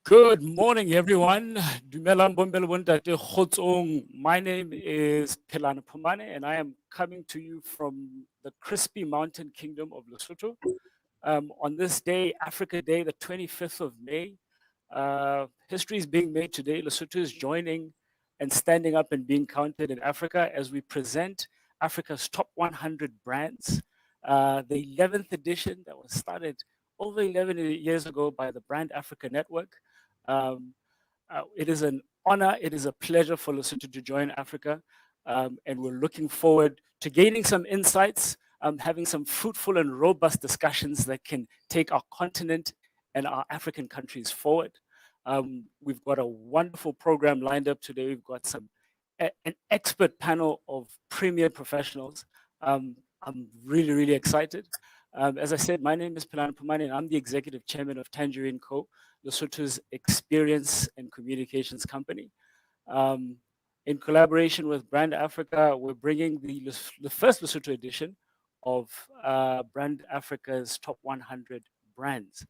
Good morning, everyone. Dumelang bombele bontate kgotsong. My name is Pelana Pumane, and I am coming to you from the crispy mountain kingdom of Lesotho. On this day, Africa Day, the 25th of May, history is being made today. Lesotho is joining and standing up and being counted in Africa as we present Africa's top 100 brands. The 11th edition that was started over 11 years ago by the Brand Africa Network. It is an honor, it is a pleasure for Lesotho to join Africa, and we're looking forward to gaining some insights, having some fruitful and robust discussions that can take our continent and our African countries forward. We've got a wonderful program lined up today. We've got an expert panel of premier professionals. I'm really excited. As I said, my name is Pelana Pumane, and I'm the executive chairman of Tangerine Co., Lesotho's experience and communications company. In collaboration with Brand Africa, we're bringing the first Lesotho edition of Brand Africa's top 100 brands.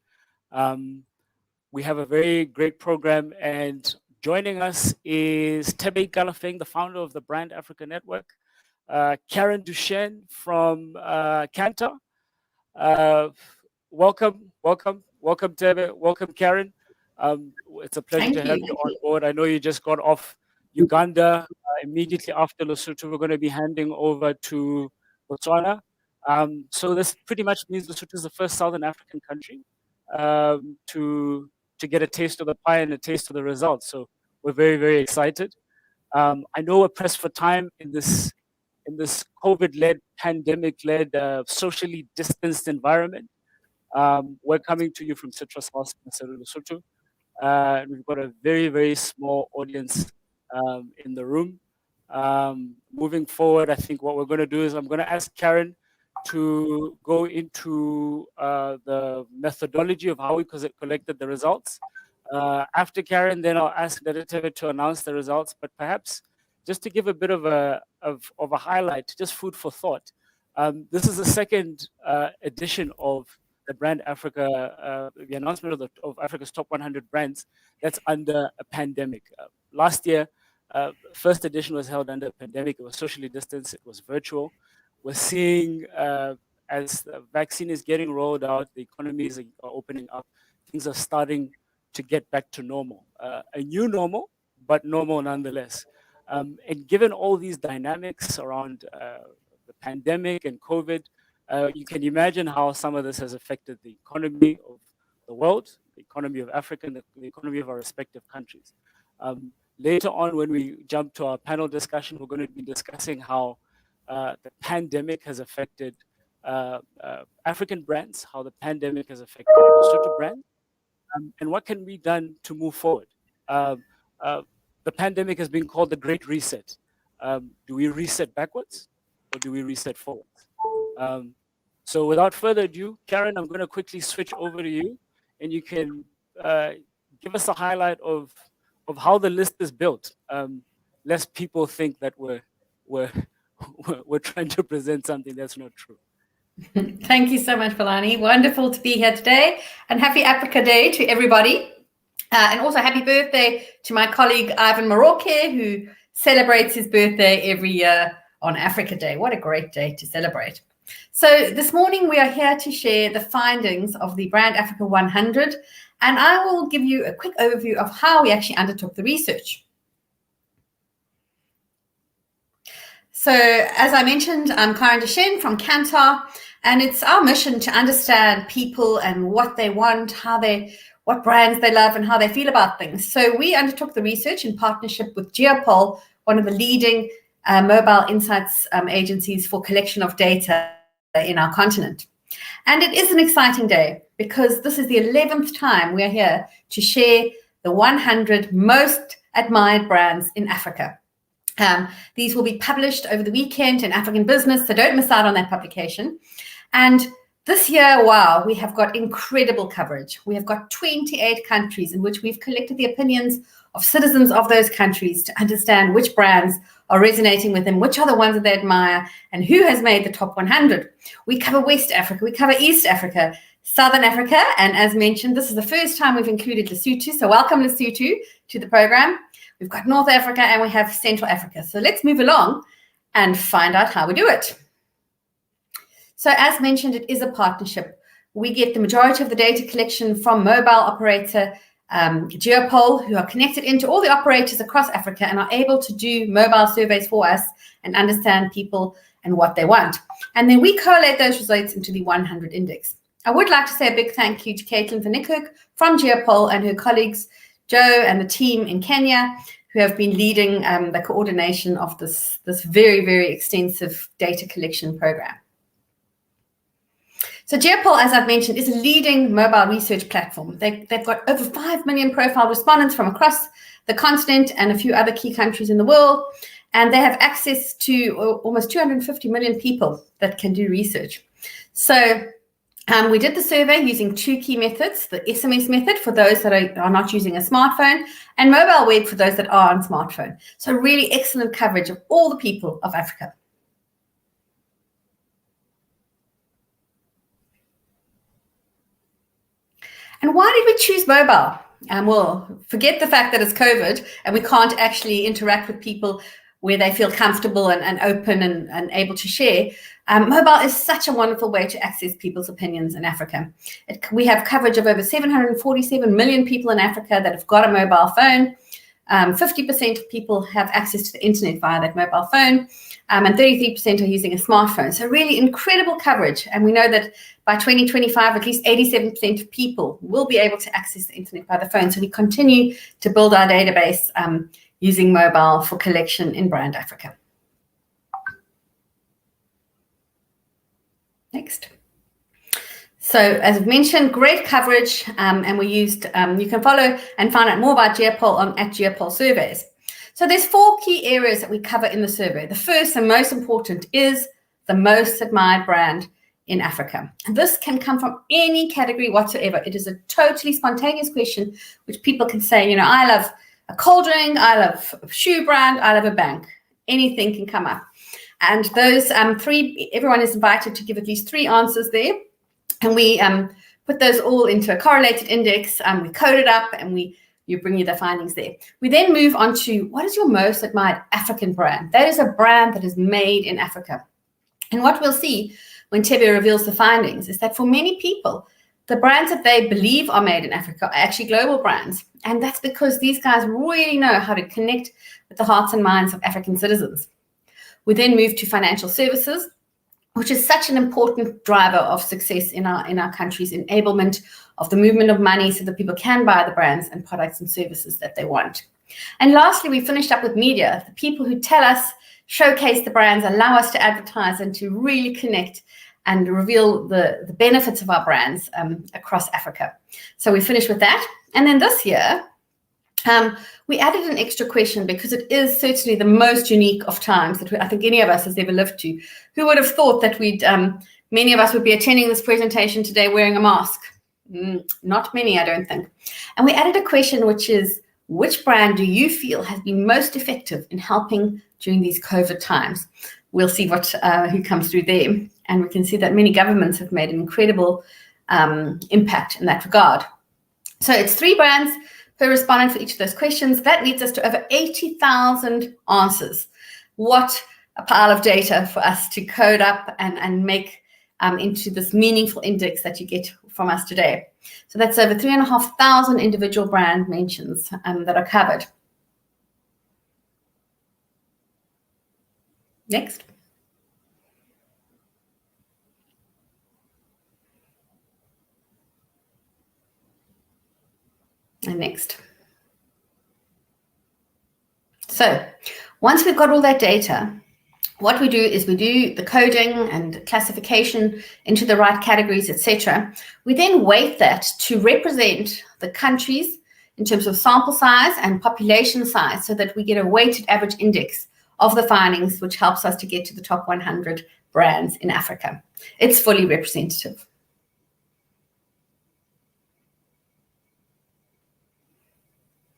We have a very great program, and joining us is Tebe Galafeng, the founder of the Brand Africa Network, Karen Duchesne from Cantor. Welcome, Tebe. Welcome, Karen. It's a pleasure to have you on board. I know you just got off Uganda. Immediately after Lesotho, we're going to be handing over to Botswana. So this pretty much means Lesotho is the first Southern African country to get a taste of the pie and a taste of the results. So we're very excited. I know we're pressed for time in this COVID-led, pandemic-led, socially distanced environment. We're coming to you from Citrus House in Lesotho. We've got a very small audience in the room. Moving forward, I think what we're going to do is I'm going to ask Karen to go into the methodology of how we collected the results. After Karen, then I'll ask Tebe to announce the results, but perhaps just to give a bit of a highlight, just food for thought. This is the second edition of the Brand Africa, the announcement of Africa's top 100 brands that's under a pandemic. Last year, first edition was held under a pandemic. It was socially distanced. It was virtual. We're seeing as the vaccine is getting rolled out, the economies are opening up. Things are starting to get back to normal. A new normal, but normal nonetheless. And given all these dynamics around the pandemic and COVID, you can imagine how some of this has affected the economy of the world, the economy of Africa, and the economy of our respective countries. Later on, when we jump to our panel discussion, we're going to be discussing how the pandemic has affected African brands, how the pandemic has affected Lesotho brands, and what can be done to move forward. The pandemic has been called the Great Reset. Do we reset backwards or do we reset forwards? So without further ado, Karen, I'm going to quickly switch over to you, and you can give us a highlight of how the list is built, lest people think that we're trying to present something that's not true. Thank you so much, Pelani. Wonderful to be here today, and happy Africa Day to everybody. And also happy birthday to my colleague Ivan Maroke, who celebrates his birthday every year on Africa Day. What a great day to celebrate. So this morning we are here to share the findings of the Brand Africa 100, and I will give you a quick overview of how we actually undertook the research. So as I mentioned, I'm Karen Deshen from Kantar, and it's our mission to understand people and what they want, what brands they love and how they feel about things. So we undertook the research in partnership with Geopol, one of the leading mobile insights agencies for collection of data in our continent. And it is an exciting day because this is the 11th time we are here to share the 100 most admired brands in Africa. These will be published over the weekend in African Business, so don't miss out on that publication. And this year, wow, we have got incredible coverage. We have got 28 countries in which we've collected the opinions of citizens of those countries to understand which brands are resonating with them, which are the ones that they admire, and who has made the top 100. We cover West Africa, we cover East Africa, Southern Africa, and as mentioned, this is the first time we've included Lesotho, so welcome Lesotho to the program. We've got North Africa and we have Central Africa. So let's move along and find out how we do it. So as mentioned, it is a partnership. We get the majority of the data collection from mobile operator Geopol, who are connected into all the operators across Africa and are able to do mobile surveys for us and understand people and what they want. And then we collate those results into the 100 index. I would like to say a big thank you to Caitlin van Niekerk from Geopol and her colleagues, Joe and the team in Kenya, who have been leading the coordination of this very, very extensive data collection program. So Geopol, as I've mentioned, is a leading mobile research platform. They've got over 5 million profile respondents from across the continent and a few other key countries in the world. And they have access to almost 250 million people that can do research. So we did the survey using two key methods, the SMS method for those that are not using a smartphone and mobile web for those that are on smartphone. So really excellent coverage of all the people of Africa. And why did we choose mobile? Well, forget the fact that it's COVID and we can't actually interact with people where they feel comfortable and open and able to share. Mobile is such a wonderful way to access people's opinions in Africa. We have coverage of over 747 million people in Africa that have got a mobile phone. 50% of people have access to the internet via that mobile phone, and 33% are using a smartphone. So really incredible coverage. And we know that by 2025, at least 87% of people will be able to access the internet by the phone. So we continue to build our database using mobile for collection in Brand Africa. Next. So as I've mentioned, great coverage, and we used, you can follow and find out more about Geopol at Geopol Surveys. So there's 4 key areas that we cover in the survey. The first and most important is the most admired brand in Africa. And this can come from any category whatsoever. It is a totally spontaneous question, which people can say, you know, I love a cold drink, I love a shoe brand, I love a bank. Anything can come up. And those 3, everyone is invited to give at least 3 answers there. And we put those all into a correlated index. We code it up and you bring you the findings there. We then move on to what is your most admired African brand? That is a brand that is made in Africa. And what we'll see when Tebe reveals the findings is that for many people, the brands that they believe are made in Africa are actually global brands. And that's because these guys really know how to connect with the hearts and minds of African citizens. We then move to financial services, which is such an important driver of success in our country's enablement of the movement of money so that people can buy the brands and products and services that they want. And lastly, we finished up with media, the people who tell us, showcase the brands, allow us to advertise and to really connect and reveal the benefits of our brands across Africa. So we finished with that. And then this year, we added an extra question because it is certainly the most unique of times that I think any of us has ever lived to. Who would have thought that many of us would be attending this presentation today wearing a mask? Not many, I don't think. And we added a question, which is, which brand do you feel has been most effective in helping during these COVID times? We'll see who comes through there. And we can see that many governments have made an incredible impact in that regard. So it's 3 brands, per respondent for each of those questions. That leads us to over 80,000 answers. What a pile of data for us to code up and make into this meaningful index that you get from us today. So that's over 3,500 individual brand mentions that are covered. Next. And next. So once we've got all that data, what we do is we do the coding and classification into the right categories, etc. We then weight that to represent the countries in terms of sample size and population size so that we get a weighted average index of the findings, which helps us to get to the top 100 brands in Africa. It's fully representative.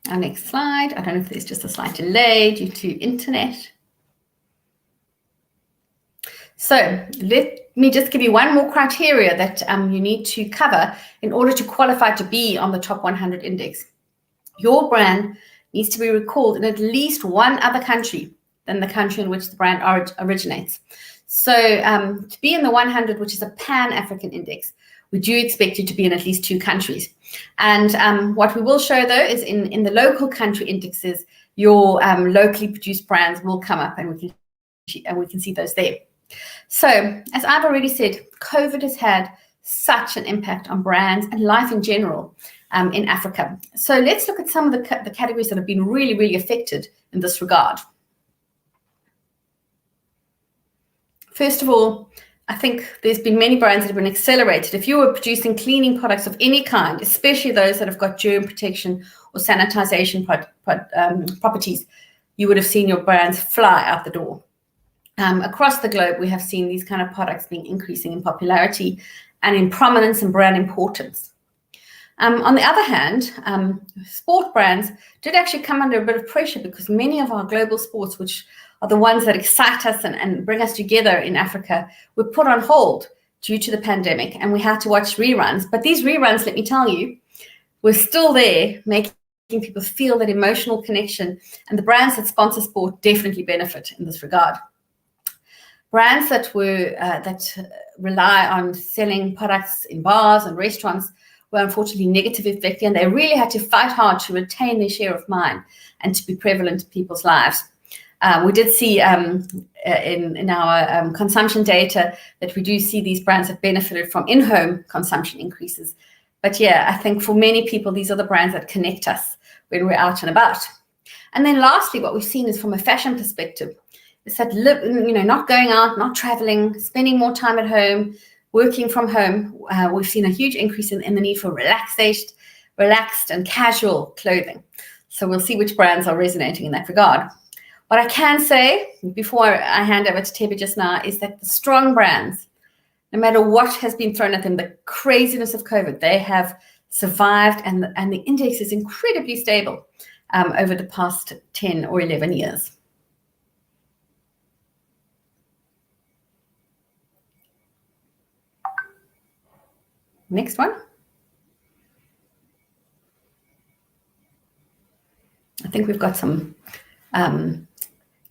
Our next slide. I don't know if there's just a slight delay due to internet. So let me just give you one more criteria that you need to cover in order to qualify to be on the top 100 index. Your brand needs to be recalled in at least one other country than the country in which the brand originates. So to be in the 100, which is a Pan-African index, we do expect you to be in at least 2 countries. And what we will show, though, is in the local country indexes, your locally produced brands will come up, and we can see those there. So, as I've already said, COVID has had such an impact on brands and life in general in Africa. So let's look at some of the categories that have been really, really affected in this regard. First of all, I think there's been many brands that have been accelerated. If you were producing cleaning products of any kind, especially those that have got germ protection or sanitization properties, you would have seen your brands fly out the door. Across the globe, we have seen these kind of products being increasing in popularity and in prominence and brand importance. On the other hand, sport brands did actually come under a bit of pressure because many of our global sports, which are the ones that excite us and bring us together in Africa, were put on hold due to the pandemic, and we had to watch reruns. But these reruns, let me tell you, were still there, making people feel that emotional connection, and the brands that sponsor sport definitely benefit in this regard. Brands that rely on selling products in bars and restaurants were unfortunately negatively affected, and they really had to fight hard to retain their share of mind and to be prevalent in people's lives. We did see in our consumption data that we do see these brands have benefited from in-home consumption increases. But yeah, I think for many people, these are the brands that connect us when we're out and about. And then lastly, what we've seen is from a fashion perspective, is that not going out, not traveling, spending more time at home, working from home. We've seen a huge increase in the need for relaxed and casual clothing. So we'll see which brands are resonating in that regard. What I can say before I hand over to Tebe just now is that the strong brands, no matter what has been thrown at them, the craziness of COVID, they have survived, and the index is incredibly stable over the past 10 or 11 years. Next one. I think we've got some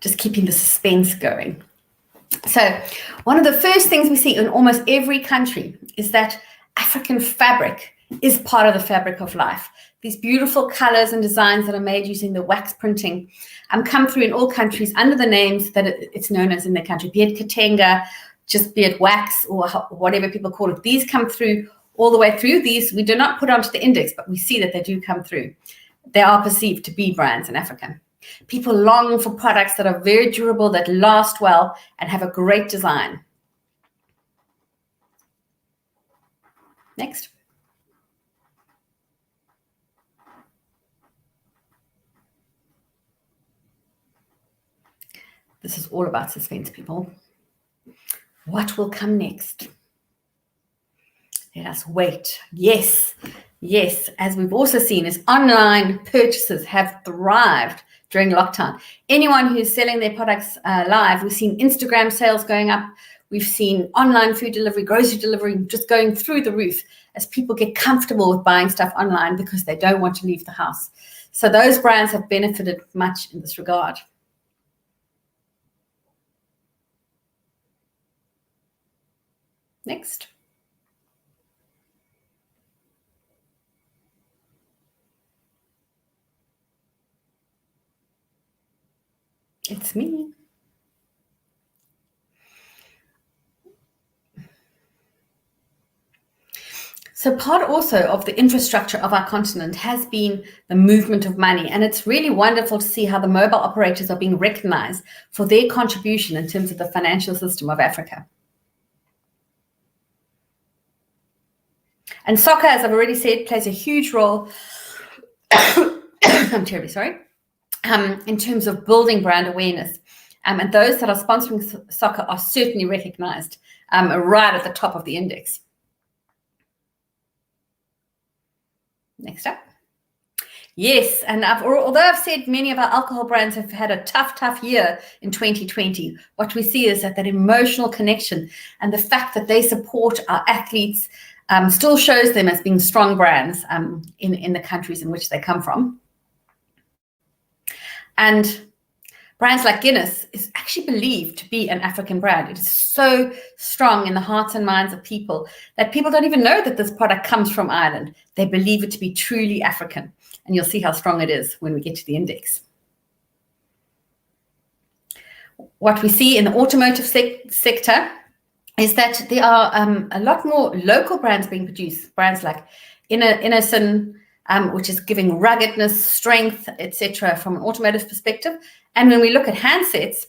just keeping the suspense going. So one of the first things we see in almost every country is that African fabric is part of the fabric of life. These beautiful colors and designs that are made using the wax printing come through in all countries under the names that it's known as in their country, be it Katenga, just be it wax or whatever people call it. These come through all the way through. These we do not put onto the index, but we see that they do come through. They are perceived to be brands in Africa. People long for products that are very durable, that last well, and have a great design. Next. This is all about suspense, people. What will come next? Let us wait. Yes, as we've also seen, is online purchases have thrived during lockdown. Anyone who's selling their products live, we've seen Instagram sales going up. We've seen online food delivery, grocery delivery just going through the roof as people get comfortable with buying stuff online because they don't want to leave the house. So those brands have benefited much in this regard. Next. It's me. So part also of the infrastructure of our continent has been the movement of money. And it's really wonderful to see how the mobile operators are being recognized for their contribution in terms of the financial system of Africa. And soccer, as I've already said, plays a huge role. I'm terribly sorry. In terms of building brand awareness. And those that are sponsoring soccer are certainly recognized right at the top of the index. Next up. Yes, and although I've said many of our alcohol brands have had a tough year in 2020, what we see is that emotional connection and the fact that they support our athletes still shows them as being strong brands in the countries in which they come from. And brands like Guinness is actually believed to be an African brand. It is so strong in the hearts and minds of people that people don't even know that this product comes from Ireland. They believe it to be truly African. And you'll see how strong it is when we get to the index. What we see in the automotive sector is that there are a lot more local brands being produced. Brands like Innocent, which is giving ruggedness, strength, etc., from an automotive perspective. And when we look at handsets,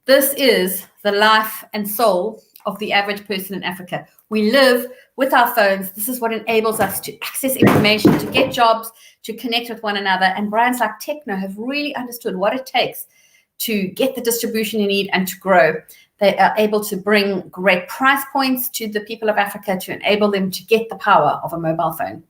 this is the life and soul of the average person in Africa. We live with our phones. This is what enables us to access information, to get jobs, to connect with one another. And brands like Techno have really understood what it takes to get the distribution you need and to grow. They are able to bring great price points to the people of Africa to enable them to get the power of a mobile phone.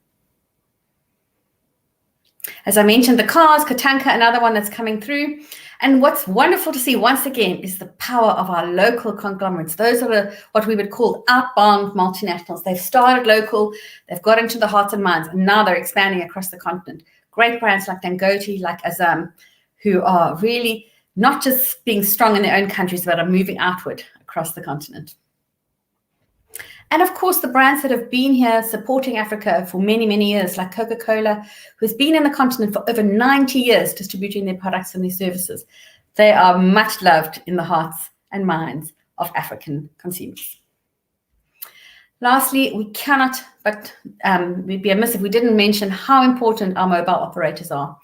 As I mentioned, the cars, Katanka, another one that's coming through. And what's wonderful to see once again is the power of our local conglomerates. Those are what we would call outbound multinationals. They've started local, they've got into the hearts and minds, and now they're expanding across the continent. Great brands like Dangote, like Azam, who are really not just being strong in their own countries, but are moving outward across the continent. And of course, the brands that have been here supporting Africa for many, many years, like Coca-Cola, who's been in the continent for over 90 years distributing their products and their services. They are much loved in the hearts and minds of African consumers. Lastly, we cannot, but we'd be amiss if we didn't mention how important our mobile operators are.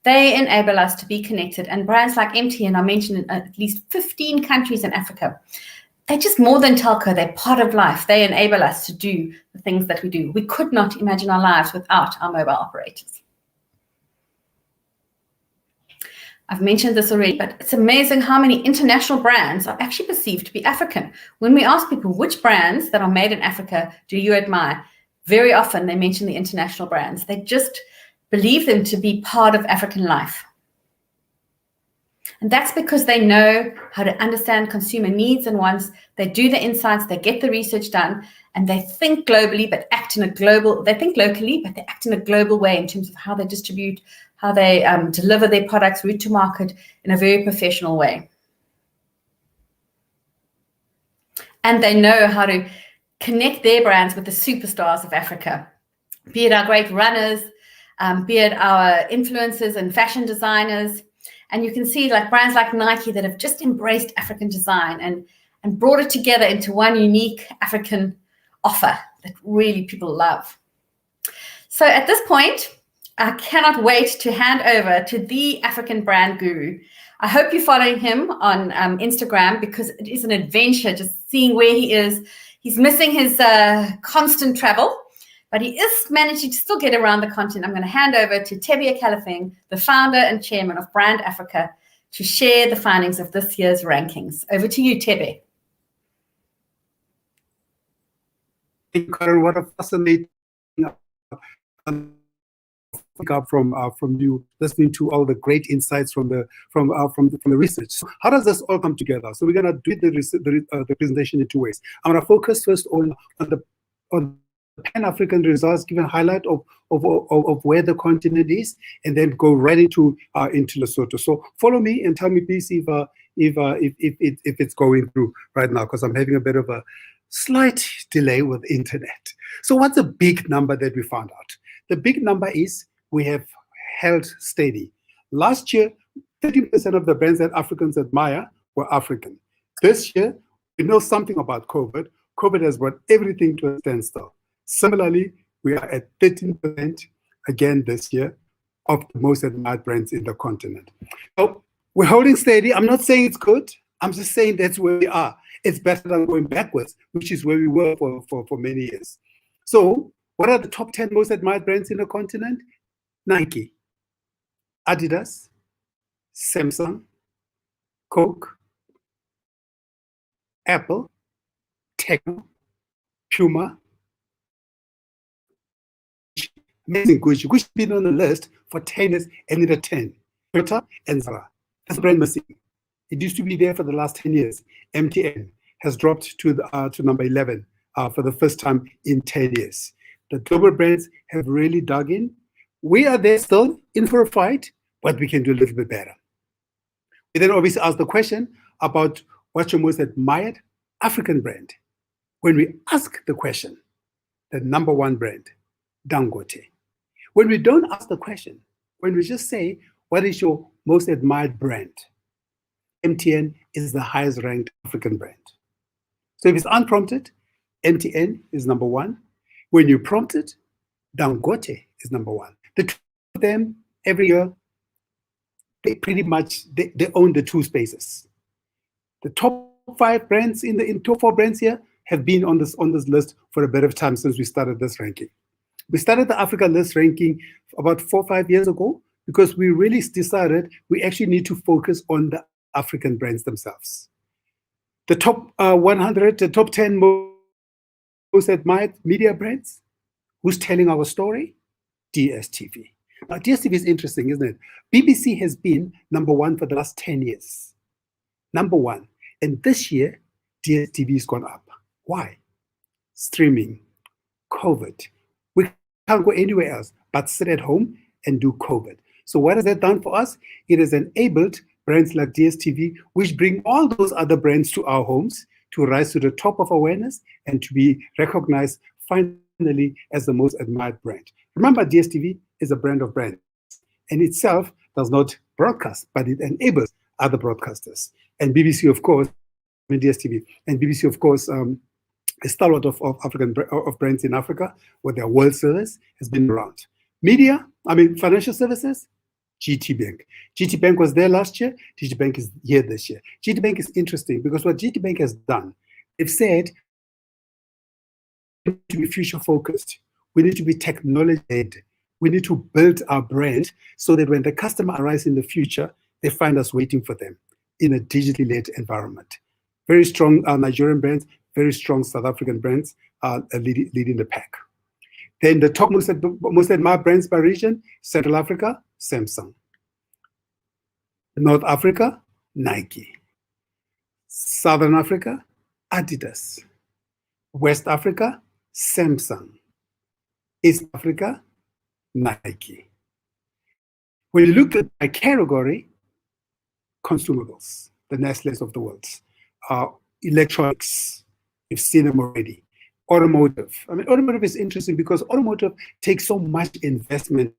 They enable us to be connected, and brands like MTN are mentioned in at least 15 countries in Africa. They're just more than telco. They're part of life. They enable us to do the things that we do. We could not imagine our lives without our mobile operators. I've mentioned this already, but it's amazing how many international brands are actually perceived to be African. When we ask people which brands that are made in Africa do you admire, very often they mention the international brands. They just believe them to be part of African life. And that's because they know how to understand consumer needs and wants. They do the insights, they get the research done, and they think globally, but act in a global, they think locally, but they act in a global way in terms of how they distribute, how they deliver their products, route to market in a very professional way. And they know how to connect their brands with the superstars of Africa, be it our great runners, be it our influencers and fashion designers. And you can see like brands like Nike that have just embraced African design and brought it together into one unique African offer that really people love. So at this point, I cannot wait to hand over to the African brand guru. I hope you're following him on Instagram, because it is an adventure just seeing where he is. He's missing his constant travel, but he is managing to still get around the continent. I'm going to hand over to Tebe Akalafeng, the founder and chairman of Brand Africa, to share the findings of this year's rankings. Over to you, Tebe. Thank you, Karen. What a fascinating from you, listening to all the great insights from the research. So how does this all come together? So we're going to do the presentation in two ways. I'm going to focus first on the Pan-African results, give a highlight of where the continent is, and then go right into Lesotho. So follow me and tell me, please, if it's going through right now, because I'm having a bit of a slight delay with internet. So what's the big number that we found out? The big number is we have held steady. Last year, 13% of the brands that Africans admire were African. This year, we know something about COVID. COVID has brought everything to a standstill. Similarly, we are at 13% again this year of the most admired brands in the continent. So we're holding steady. I'm not saying it's good. I'm just saying that's where we are. It's better than going backwards, which is where we were for many years. So what are the top 10 most admired brands in the continent? Nike, Adidas, Samsung, Coke, Apple, Tecno, Puma, amazing Gucci. Gucci has been on the list for 10 years and in the 10. Toyota and Zara. That's brand missing. It used to be there for the last 10 years. MTN has dropped to number 11 for the first time in 10 years. The global brands have really dug in. We are there still in for a fight, but we can do a little bit better. We then obviously ask the question about what's your most admired African brand. When we ask the question, the number one brand, Dangote. When we don't ask the question, when we just say, what is your most admired brand? MTN is the highest ranked African brand. So if it's unprompted, MTN is number one. When you prompt it, Dangote is number one. The two of them, every year, they pretty much, they own the two spaces. The top 5 brands in top 4 brands here have been on this list for a bit of time since we started this ranking. We started the Africa list ranking about 4 or 5 years ago because we really decided we actually need to focus on the African brands themselves. The top 100, the top 10 most admired media brands. Who's telling our story? DSTV. Now, DSTV is interesting, isn't it? BBC has been number one for the last 10 years. Number one. And this year, DSTV has gone up. Why? Streaming, COVID. We can't go anywhere else but sit at home and do COVID. So what has that done for us? It has enabled brands like DSTV, which bring all those other brands to our homes, to rise to the top of awareness and to be recognized finally as the most admired brand. Remember, DSTV is a brand of brands and itself does not broadcast, but it enables other broadcasters. And BBC, of course, DSTV, and BBC, of course, a stalwart of African brands in Africa, with their world service, has been around. Media, financial services, GT Bank. GT Bank was there last year. GT Bank is here this year. GT Bank is interesting because what GT Bank has done, they've said, we need to be future focused. We need to be technology led. We need to build our brand so that when the customer arrives in the future, they find us waiting for them in a digitally led environment. Very strong Nigerian brands, very strong South African brands leading the pack. Then the top most admired brands by region: Central Africa, Samsung. North Africa, Nike. Southern Africa, Adidas. West Africa, Samsung. East Africa, Nike. When you look at my category, consumables, the Nestle's of the world, electronics, you've seen them already. Automotive. Automotive is interesting because automotive takes so much investment.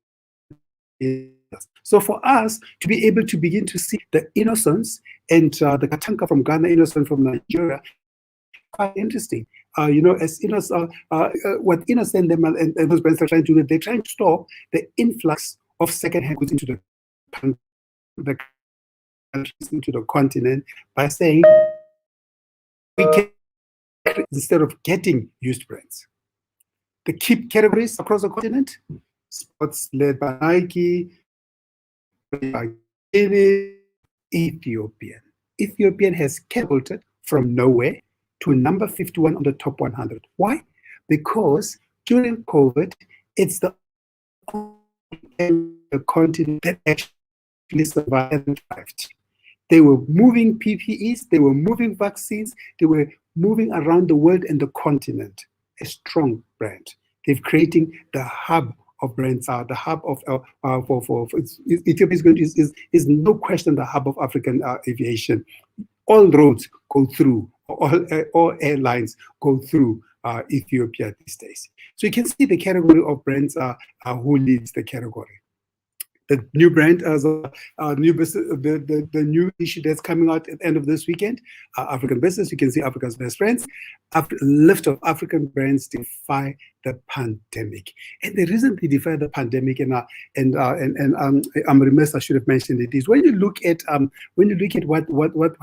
So for us to be able to begin to see the Innocence and the Katanka from Ghana, Innocent from Nigeria, quite interesting. As what Innocent and those brands are trying to do, they're trying to stop the influx of second-hand goods into the countries, into the continent, by saying we can, instead of getting used brands. The key categories across the continent: sports led by Nike, by Guinness. Ethiopian has catapulted from nowhere to number 51 on the top 100. Why? Because during COVID, it's the the continent that actually survived and thrived. They were moving PPEs, they were moving vaccines, they were moving around the world and the continent. A strong brand. They're creating the hub of brands, the hub of for Ethiopia is no question the hub of African aviation. All roads go through, all airlines go through Ethiopia these days. So you can see the category of brands who leads the category. The new brand as a new business, the new issue that's coming out at the end of this weekend, African business. You can see Africa's best friends. Lift of African brands defy the pandemic, and the reason they defy the pandemic, and I'm remiss, I should have mentioned it, is when you look at what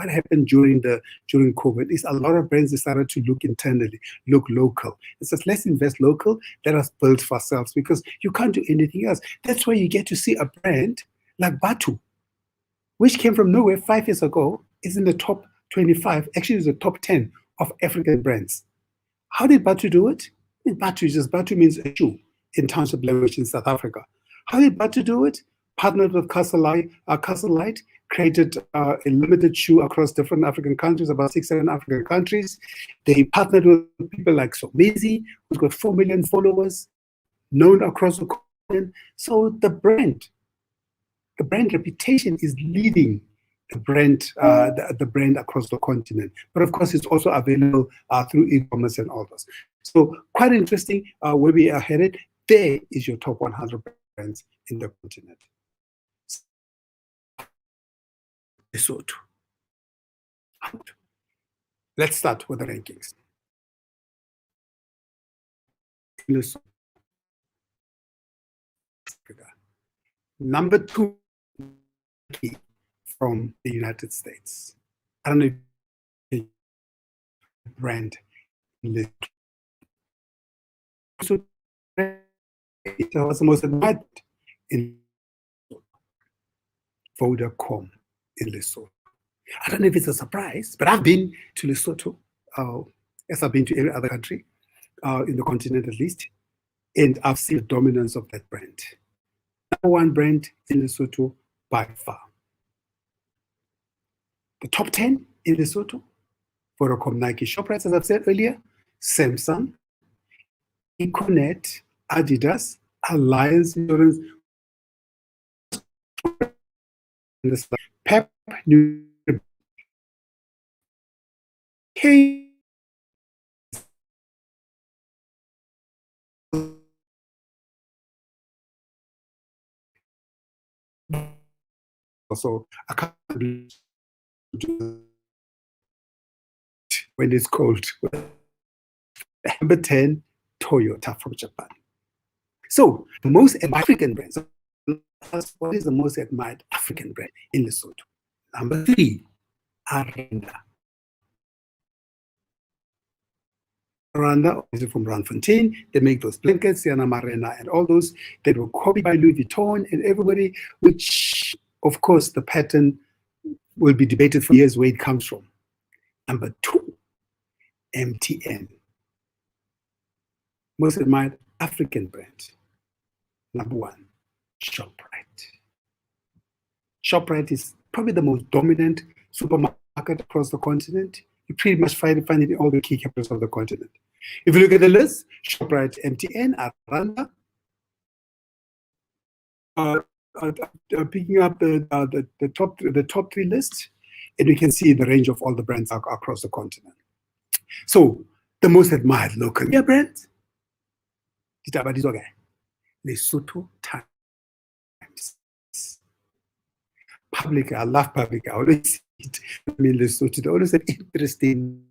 happened during COVID, is a lot of brands that started to look internally, look local. It says let's invest local, let us build for ourselves, because you can't do anything else. That's where you get to see a brand like Batu, which came from nowhere 5 years ago, is in the top 25, actually is the top 10 of African brands. How did Batu do it? Batu means a shoe in township language in South Africa. How did Batu do it? Partnered with Castle Light, created a limited shoe across different African countries, about 6-7 African countries. They partnered with people like Somezi, who's got 4 million followers, known across the continent. So the brand reputation is leading the brand across the continent. But of course, it's also available through e-commerce and all those. So quite interesting where we are headed. There is your top 100 brands in the continent. Lesotho. Let's start with the rankings. Lesotho. Number 2 from the United States. I don't know if brand so it was the most admired in Vodacom in Lesotho. I don't know if it's a surprise, but I've been to Lesotho, as I've been to every other country in the continent at least, and I've seen the dominance of that brand. Number 1 brand in Lesotho by far. The top 10 in Lesotho, Vodacom, Nike, Shoprite, as I've said earlier, Samsung, Econet, Adidas, Alliance Insurance, Pep, New K. Also, I can't do when it's cold. Number 10, Toyota from Japan. So the most African brands. What is the most admired African brand in Lesotho? Number 3, Aranda. Aranda is from Randfontein. They make those blankets, Siana Marina, and all those that were copied by Louis Vuitton and everybody, which, of course, the pattern will be debated for years where it comes from. Number 2, MTN. Most admired African brand. Number 1, ShopRite. ShopRite is probably the most dominant supermarket across the continent. You pretty much find it in all the key capitals of the continent. If you look at the list, ShopRite, MTN, Aranda, picking up the top 3 lists, and you can see the range of all the brands across the continent. So the most admired local brands, Lesotho Times. Public, I love public. I always see it. I mean, Lesotho, they always have interesting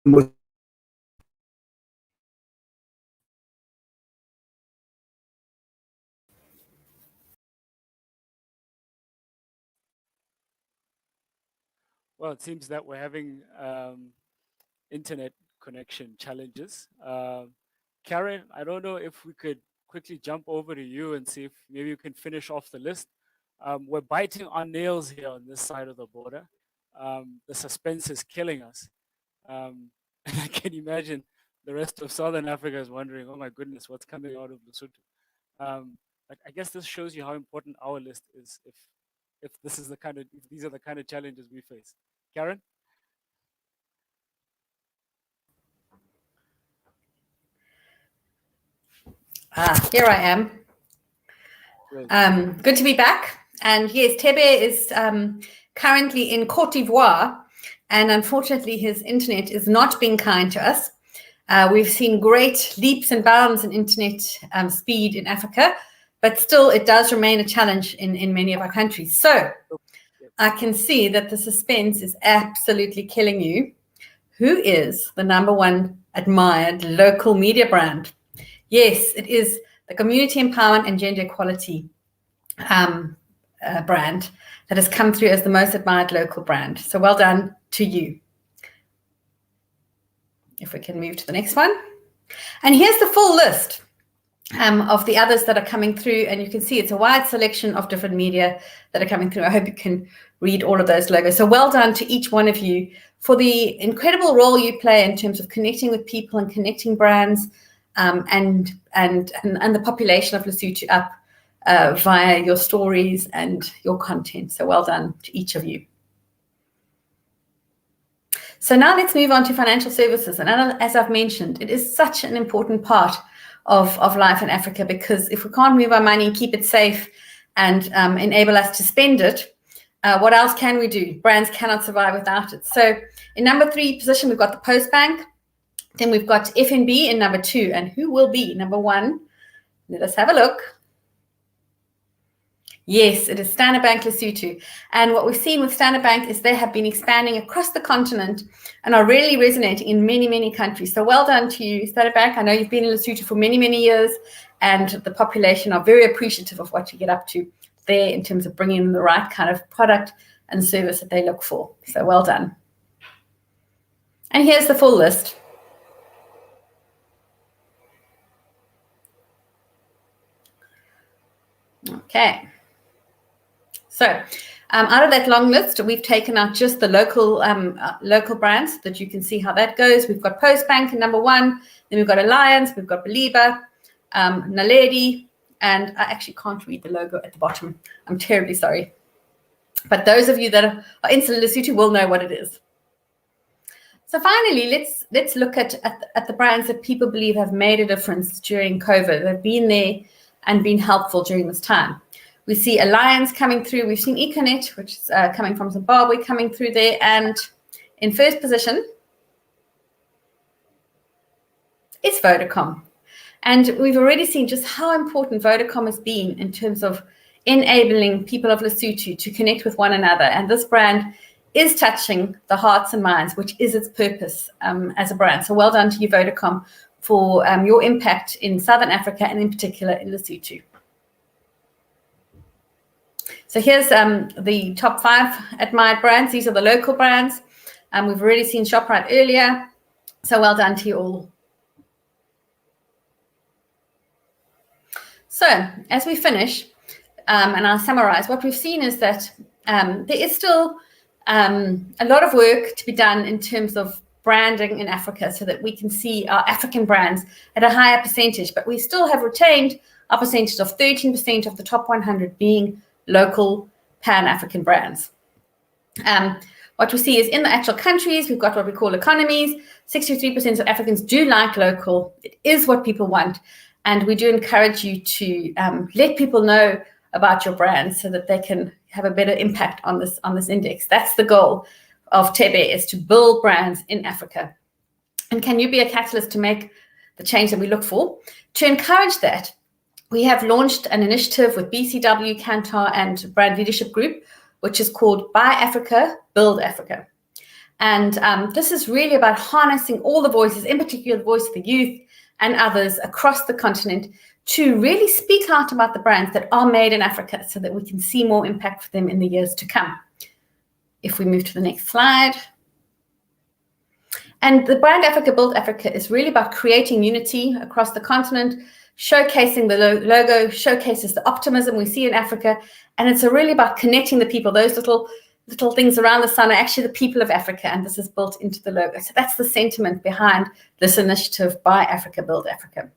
most Well, it seems that we're having internet connection challenges. Karen, I don't know if we could quickly jump over to you and see if maybe you can finish off the list. We're biting on nails here on this side of the border. The suspense is killing us. And I can imagine the rest of Southern Africa is wondering, oh my goodness, what's coming out of Lesotho? But I guess this shows you how important our list is if these are the kind of challenges we face. Karen? Here I am. Great. Good to be back. And yes, Tebe is currently in Cote d'Ivoire, and unfortunately his internet is not being kind to us. We've seen great leaps and bounds in internet speed in Africa, but still it does remain a challenge in many of our countries. So I can see that the suspense is absolutely killing you. Who is the #1 admired local media brand? Yes, it is the Community Empowerment and Gender Equality brand that has come through as the most admired local brand. So well done to you. If we can move to the next one. And here's the full list of the others that are coming through. And you can see it's a wide selection of different media that are coming through. I hope you can read all of those logos. So well done to each one of you for the incredible role you play in terms of connecting with people and connecting brands and the population of Lesotho up via your stories and your content. So well done to each of you. So now let's move on to financial services. And as I've mentioned, it is such an important part of life in Africa, because if we can't move our money, keep it safe, and enable us to spend it, what else can we do? Brands cannot survive without it. So in #3 position, we've got the Post Bank. Then we've got FNB in #2. And who will be #1? Let us have a look. Yes, it is Standard Bank Lesotho. And what we've seen with Standard Bank is they have been expanding across the continent and are really resonating in many, many countries. So well done to you, Standard Bank. I know you've been in Lesotho for many, many years, and the population are very appreciative of what you get up to there in terms of bringing in the right kind of product and service that they look for. So well done. And here's the full list. Okay. So out of that long list, we've taken out just the local brands so that you can see how that goes. We've got Post Bank in #1, then we've got Alliance, we've got Belieber, Naledi, and I actually can't read the logo at the bottom. I'm terribly sorry. But those of you that are in Lesotho will know what it is. So finally, let's look at the brands that people believe have made a difference during COVID. They've been there and been helpful during this time. We see Alliance coming through. We've seen Econet, which is coming from Zimbabwe, coming through there. And in first position is Vodacom. And we've already seen just how important Vodacom has been in terms of enabling people of Lesotho to connect with one another. And this brand is touching the hearts and minds, which is its purpose as a brand. So well done to you, Vodacom, for your impact in Southern Africa and in particular in Lesotho. So here's the top 5 admired brands. These are the local brands. We've already seen ShopRite earlier. So well done to you all. So as we finish, and I'll summarize, what we've seen is that there is still a lot of work to be done in terms of branding in Africa so that we can see our African brands at a higher percentage. But we still have retained our percentage of 13% of the top 100 being local Pan-African brands. What we see is in the actual countries, we've got what we call economies. 63% of Africans do like local. It is what people want. And we do encourage you to let people know about your brand so that they can have a better impact on this index. That's the goal of Tebe, is to build brands in Africa. And can you be a catalyst to make the change that we look for? To encourage that, we have launched an initiative with BCW, Kantar, and Brand Leadership Group, which is called Buy Africa, Build Africa. And this is really about harnessing all the voices, in particular the voice of the youth and others across the continent, to really speak out about the brands that are made in Africa so that we can see more impact for them in the years to come. If we move to the next slide. And the brand Africa Built Africa is really about creating unity across the continent, showcasing the logo, showcases the optimism we see in Africa. And it's really about connecting the people. Those little things around the sun are actually the people of Africa, and this is built into the logo. So that's the sentiment behind this initiative by Africa Build Africa.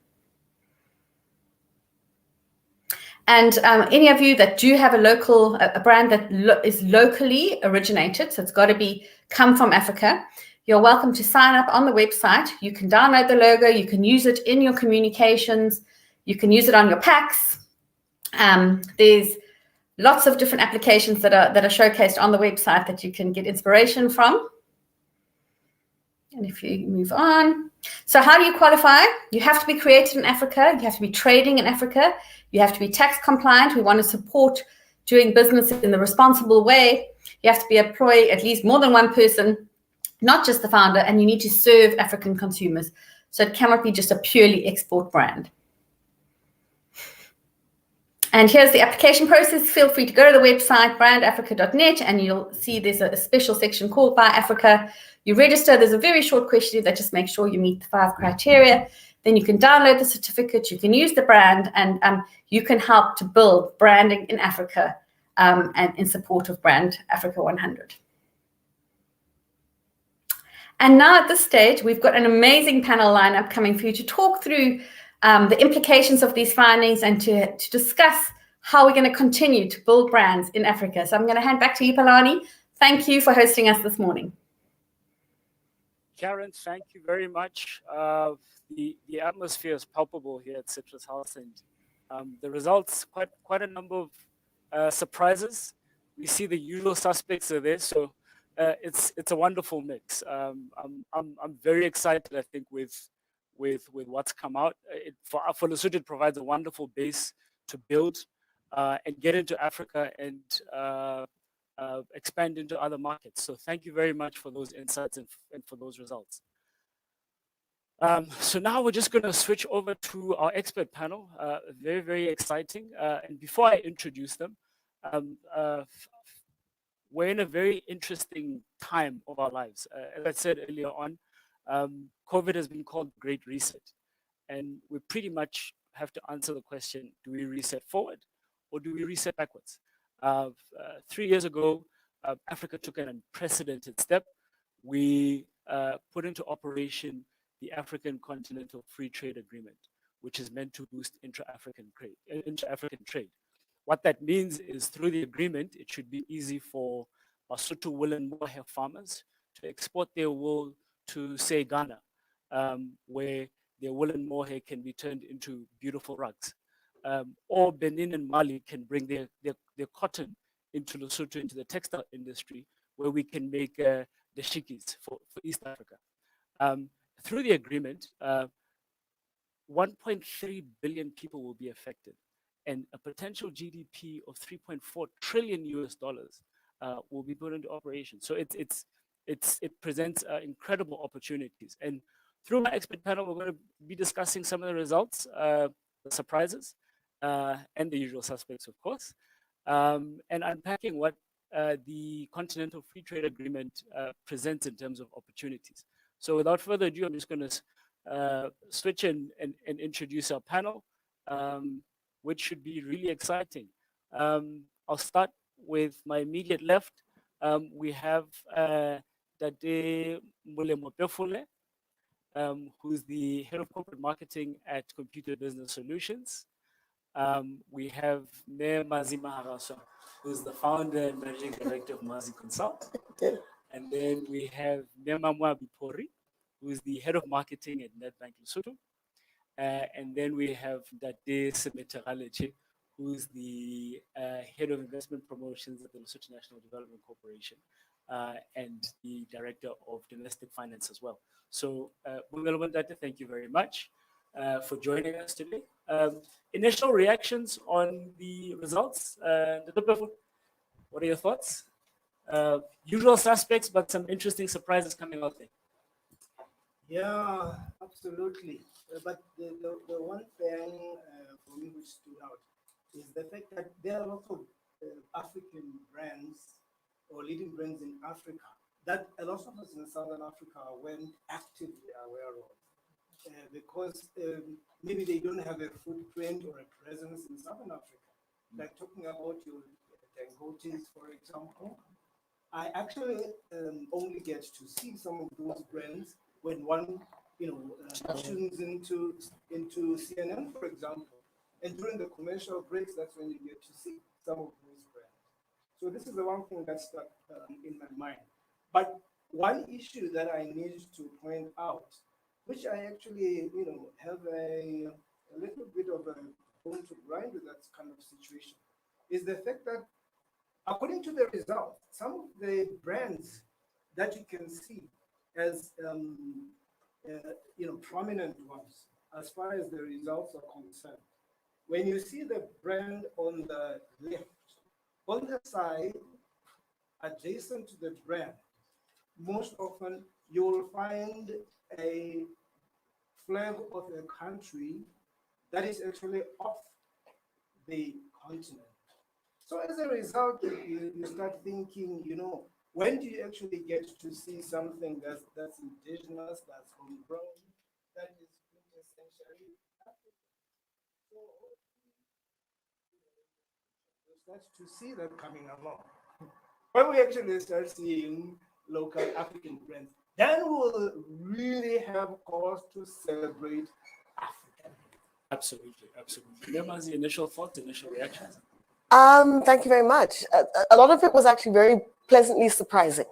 And any of you that do have a brand that is locally originated, so it's got to come from Africa, you're welcome to sign up on the website. You can download the logo, you can use it in your communications, you can use it on your packs. There's lots of different applications that are showcased on the website that you can get inspiration from. And if you move on. So how do you qualify? You have to be created in Africa. You have to be trading in Africa. You have to be tax compliant. We want to support doing business in the responsible way. You have to employ at least more than one person, not just the founder, and you need to serve African consumers. So it cannot be just a purely export brand. And here's the application process. Feel free to go to the website, brandafrica.net, and you'll see there's a special section called Buy Africa. You register. There's a very short questionnaire that just makes sure you meet the 5 criteria. Then you can download the certificate. You can use the brand, and you can help to build branding in Africa and in support of Brand Africa 100. And now at this stage, we've got an amazing panel lineup coming for you to talk through the implications of these findings and to discuss how we're going to continue to build brands in Africa. So I'm going to hand back to you, Palani. Thank you for hosting us this morning. Karen, thank you very much. The atmosphere is palpable here at Citrus House, and the results, quite a number of surprises. We see the usual suspects are there, so it's a wonderful mix. I'm very excited, I think, with what's come out. For Lesotho, it provides a wonderful base to build and get into Africa and expand into other markets. So thank you very much for those insights and for those results. So now we're just going to switch over to our expert panel. Very, very exciting. And before I introduce them, we're in a very interesting time of our lives. As I said earlier on, COVID has been called the Great Reset. And we pretty much have to answer the question, do we reset forward or do we reset backwards? 3 years ago, Africa took an unprecedented step. We put into operation the African Continental Free Trade Agreement, which is meant to boost intra-African trade. What that means is through the agreement, it should be easy for Lesotho wool and mohair farmers to export their wool to, say, Ghana, where their wool and mohair can be turned into beautiful rugs. Or Benin and Mali can bring their cotton into Lesotho, into the textile industry, where we can make the shikis for East Africa. Through the agreement, 1.3 billion people will be affected, and a potential GDP of $3.4 trillion will be put into operation. So it presents incredible opportunities. And through my expert panel, we're going to be discussing some of the results, the surprises, and the usual suspects, of course, and unpacking what the Continental Free Trade Agreement presents in terms of opportunities. So without further ado, I'm just going to switch and introduce our panel, which should be really exciting. I'll start with my immediate left. We have Dade Mulemo Pefule, who's the head of corporate marketing at Computer Business Solutions. We have Mayor Mazi Maharaswa, who's the founder and managing director of Mazi Consult. And then we have Nemamwa Bipori, who's the head of marketing at Nedbank Lesotho. And then we have Dade Semeteraleche, who's the head of investment promotions at the Lesotho National Development Corporation and the director of domestic finance as well. So, Dade, thank you very much for joining us today. Initial reactions on the results. What are your thoughts? Usual suspects, but some interesting surprises coming out there. Yeah, absolutely. But the one thing for me which stood out is the fact that there are lots of African brands or leading brands in Africa that a lot of us in Southern Africa weren't actively aware of. Because maybe they don't have a footprint or a presence in Southern Africa. Like talking about your Dangotes, for example, I actually only get to see some of those brands when one, tunes into CNN, for example, and during the commercial breaks, that's when you get to see some of those brands. So this is the one thing that stuck in my mind. But one issue that I need to point out, which I actually, have a little bit of a bone to grind with that kind of situation, is the fact that according to the results, some of the brands that you can see as prominent ones, as far as the results are concerned, when you see the brand on the left, on the side, adjacent to the brand, most often you will find a flag of a country that is actually off the continent. So as a result, you start thinking, when do you actually get to see something that's indigenous, that's homegrown, that is quintessentially African? So you start to see that coming along. When we actually start seeing local African brands, then we'll really have cause to celebrate Africa. Absolutely, absolutely. Nema's initial thoughts, initial reactions? Thank you very much. A lot of it was actually very pleasantly surprising.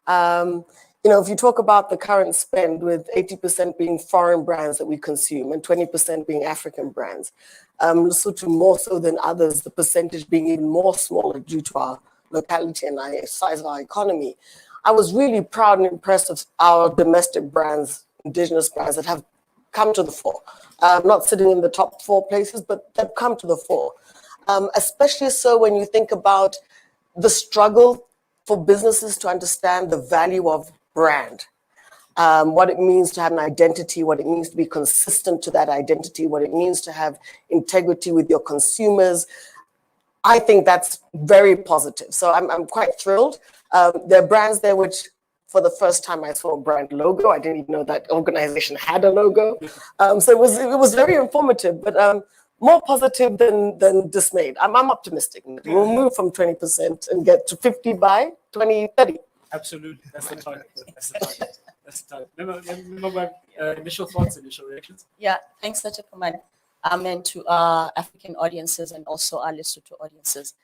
If you talk about the current spend with 80% being foreign brands that we consume and 20% being African brands, Lesotho more so than others, the percentage being even more smaller due to our locality and the size of our economy. I was really proud and impressed of our domestic brands, indigenous brands that have come to the fore. Not sitting in the top 4 places, but they've come to the fore. Especially so when you think about the struggle for businesses to understand the value of brand, what it means to have an identity, what it means to be consistent to that identity, what it means to have integrity with your consumers. I think that's very positive. So I'm quite thrilled. There are brands there which, for the first time, I saw a brand logo. I didn't even know that organization had a logo. So it was very informative, but more positive than dismayed. I'm optimistic. We'll move from 20% and get to 50 by 2030. Absolutely, that's the target. That's the target. That's the target. Remember initial thoughts, initial reactions? Yeah, thanks, Dr. Kaman. And to our African audiences and also our Lesotho audiences.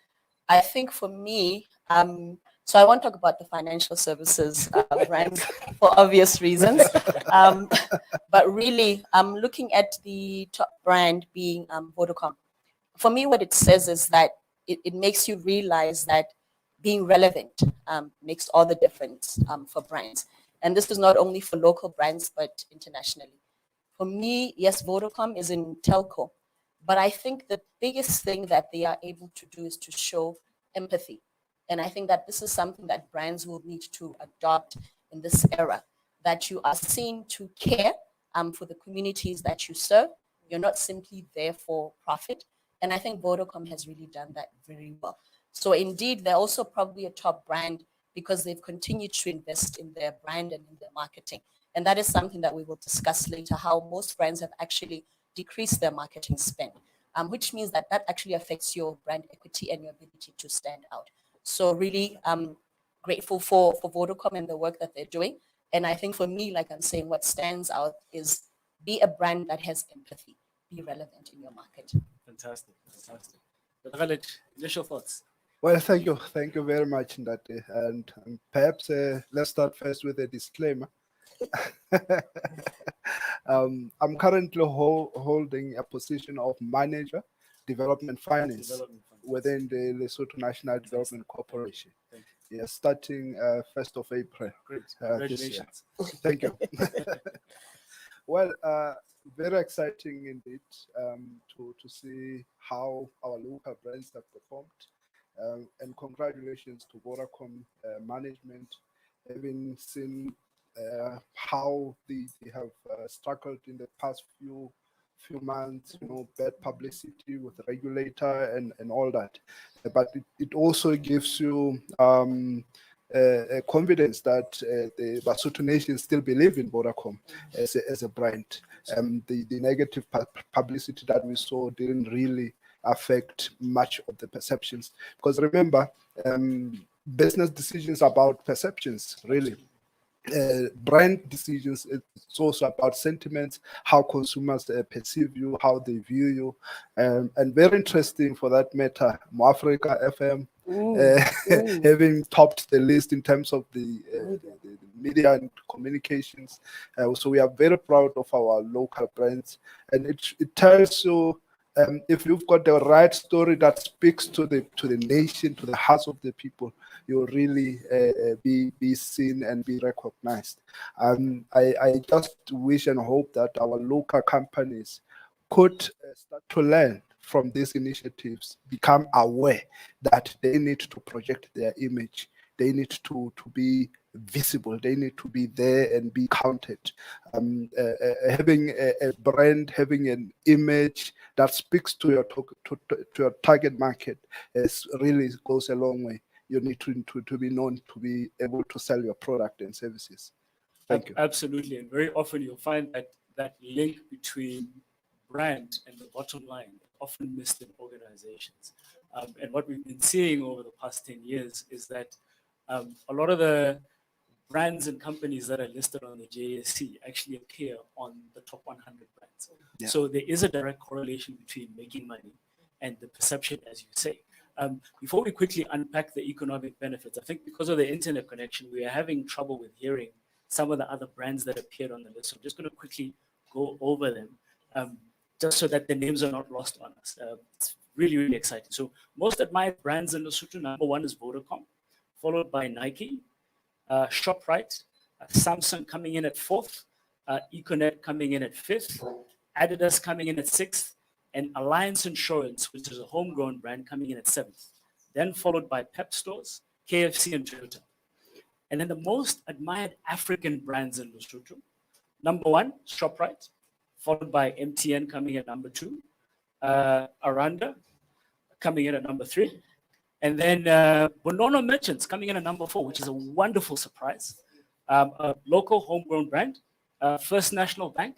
I think for me, so I won't talk about the financial services brands for obvious reasons. But really, I'm looking at the top brand being Vodacom. For me, what it says is that it makes you realize that being relevant makes all the difference for brands. And this is not only for local brands, but internationally. For me, yes, Vodacom is in telco, but I think the biggest thing that they are able to do is to show empathy. And I think that this is something that brands will need to adopt in this era, that you are seen to care for the communities that you serve. You're not simply there for profit. And I think Vodacom has really done that very well. So indeed, they're also probably a top brand because they've continued to invest in their brand and in their marketing. And that is something that we will discuss later, how most brands have actually decreased their marketing spend, which means that actually affects your brand equity and your ability to stand out. So really grateful for Vodacom and the work that they're doing. And I think for me, like I'm saying, what stands out is be a brand that has empathy, be relevant in your market. Fantastic, fantastic. But Khaled, initial thoughts? Well, thank you very much, Ndate. And perhaps let's start first with a disclaimer. I'm currently holding a position of manager, development finance within the Lesotho National Development Corporation. Yeah, starting 1st of April. Great, this year. congratulations. Thank you. Well, very exciting indeed to see how our local brands have performed And congratulations to Vodacom management, having seen how they have struggled in the past few months, bad publicity with the regulator and all that. But it also gives you confidence that the Basotho nation still believe in Vodacom as a brand. The negative publicity that we saw didn't really affect much of the perceptions. Because remember, business decisions are about perceptions, really. Brand decisions, it's also about sentiments, how consumers perceive you, how they view you. And very interesting for that matter, Africa FM having topped the list in terms of the media and communications. So we are very proud of our local brands, and it tells you if you've got the right story that speaks to the nation, to the hearts of the people, you'll really be seen and be recognized. I just wish and hope that our local companies could start to learn from these initiatives, become aware that they need to project their image, they need to be visible, they need to be there and be counted. Having a brand, having an image that speaks to your target market really goes a long way. You need to be known to be able to sell your product and services. Thank you. Absolutely, and very often you'll find that link between brand and the bottom line often missed in organizations. And what we've been seeing over the past 10 years is that a lot of the brands and companies that are listed on the JSE actually appear on the top 100 brands. Yeah. So there is a direct correlation between making money and the perception, as you say. Before we quickly unpack the economic benefits, I think because of the internet connection, we are having trouble with hearing some of the other brands that appeared on the list. So I'm just going to quickly go over them, just so that the names are not lost on us. It's really, really exciting. So most admired brands in Lesotho, number one is Vodacom, followed by Nike, ShopRite, Samsung coming in at fourth, Econet coming in at fifth, Adidas coming in at sixth, and Alliance Insurance, which is a homegrown brand, coming in at seventh. Then followed by Pep Stores, KFC, and Toyota. And then the most admired African brands in Lesotho, number one, ShopRite, followed by MTN coming at number two, Aranda coming in at number three, and then Bonono Merchants coming in at number four, which is a wonderful surprise. A local homegrown brand, First National Bank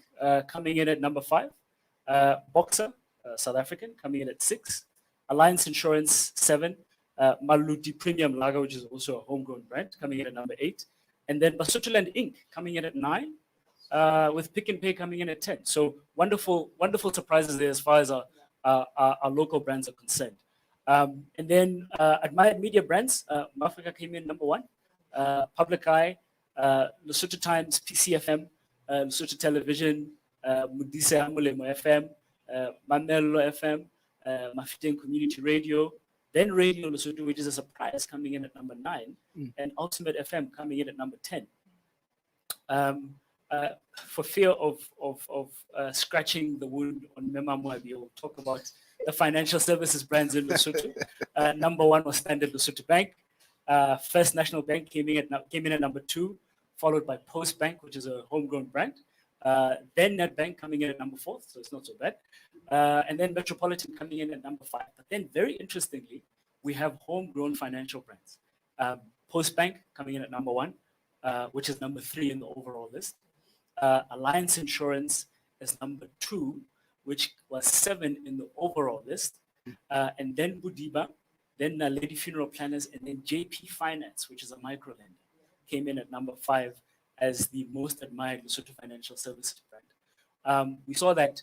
coming in at number five, Boxer, South African, coming in at six, Alliance Insurance, seven, Maluti Premium Lager, which is also a homegrown brand, coming in at number eight, and then Basotholand Inc. coming in at nine, with Pick and Pay coming in at 10. So wonderful, wonderful surprises there as far as our local brands are concerned. And then admired media brands, Africa came in number one, Public Eye, Lesotho Times, PCFM, Lesotho Television, Mudise Amulemo FM, Mamelo FM, Mafiteng Community Radio, then Radio Lesotho, which is a surprise, coming in at number 9, and Ultimate FM coming in at number 10. For fear of scratching the wound on Memamwabi, we'll talk about the financial services brands in Lesotho. Number one was Standard Lesotho Bank. First National Bank came in at number 2, followed by Post Bank, which is a homegrown brand. Then Nedbank coming in at number 4, so it's not so bad. And then Metropolitan coming in at number 5. But then, very interestingly, we have homegrown financial brands. Post Bank coming in at number 1, which is number 3 in the overall list. Alliance Insurance is number 2, which was 7 in the overall list. And then Budiba, then Lady Funeral Planners, and then JP Finance, which is a micro lender, came in at number 5 as the most admired Lesotho financial services brand. We saw that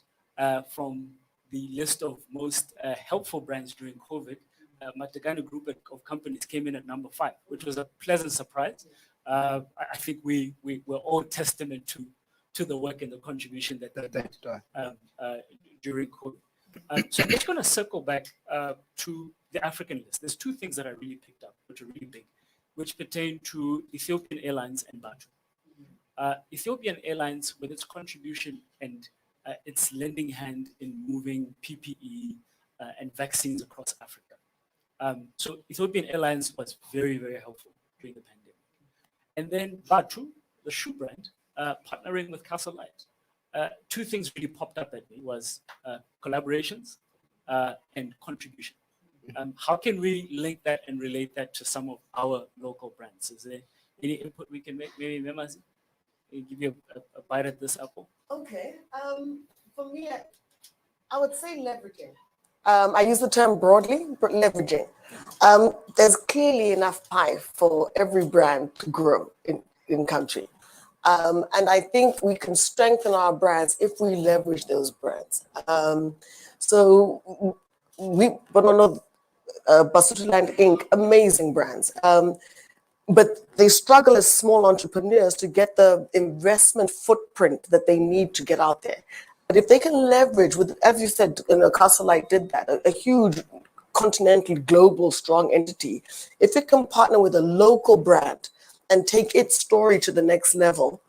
from the list of most helpful brands during COVID, Matekane Group of companies came in at number 5, which was a pleasant surprise. I think we were all testament to the work and the contribution that they made during COVID. So I'm just going to circle back to the African list. There's 2 things that I really picked up, which are really big, which pertain to Ethiopian Airlines and Batu. Ethiopian Airlines, with its contribution and its lending hand in moving PPE and vaccines across Africa, So Ethiopian Airlines was very, very helpful during the pandemic. And then Batu, the shoe brand, partnering with Castle Light. Two things really popped up at me was collaborations and contribution. How can we link that and relate that to some of our local brands? Is there any input we can make? Maybe Memazi, give you a bite at this apple. Okay. For me, I would say leveraging. I use the term broadly, but leveraging. There's clearly enough pie for every brand to grow in country. And I think we can strengthen our brands if we leverage those brands. So we, Bonono, Basotho Land Inc., amazing brands. But they struggle as small entrepreneurs to get the investment footprint that they need to get out there. But if they can leverage, with, as you said, Castle Light did that, a huge continental, global, strong entity. If it can partner with a local brand and take its story to the next level,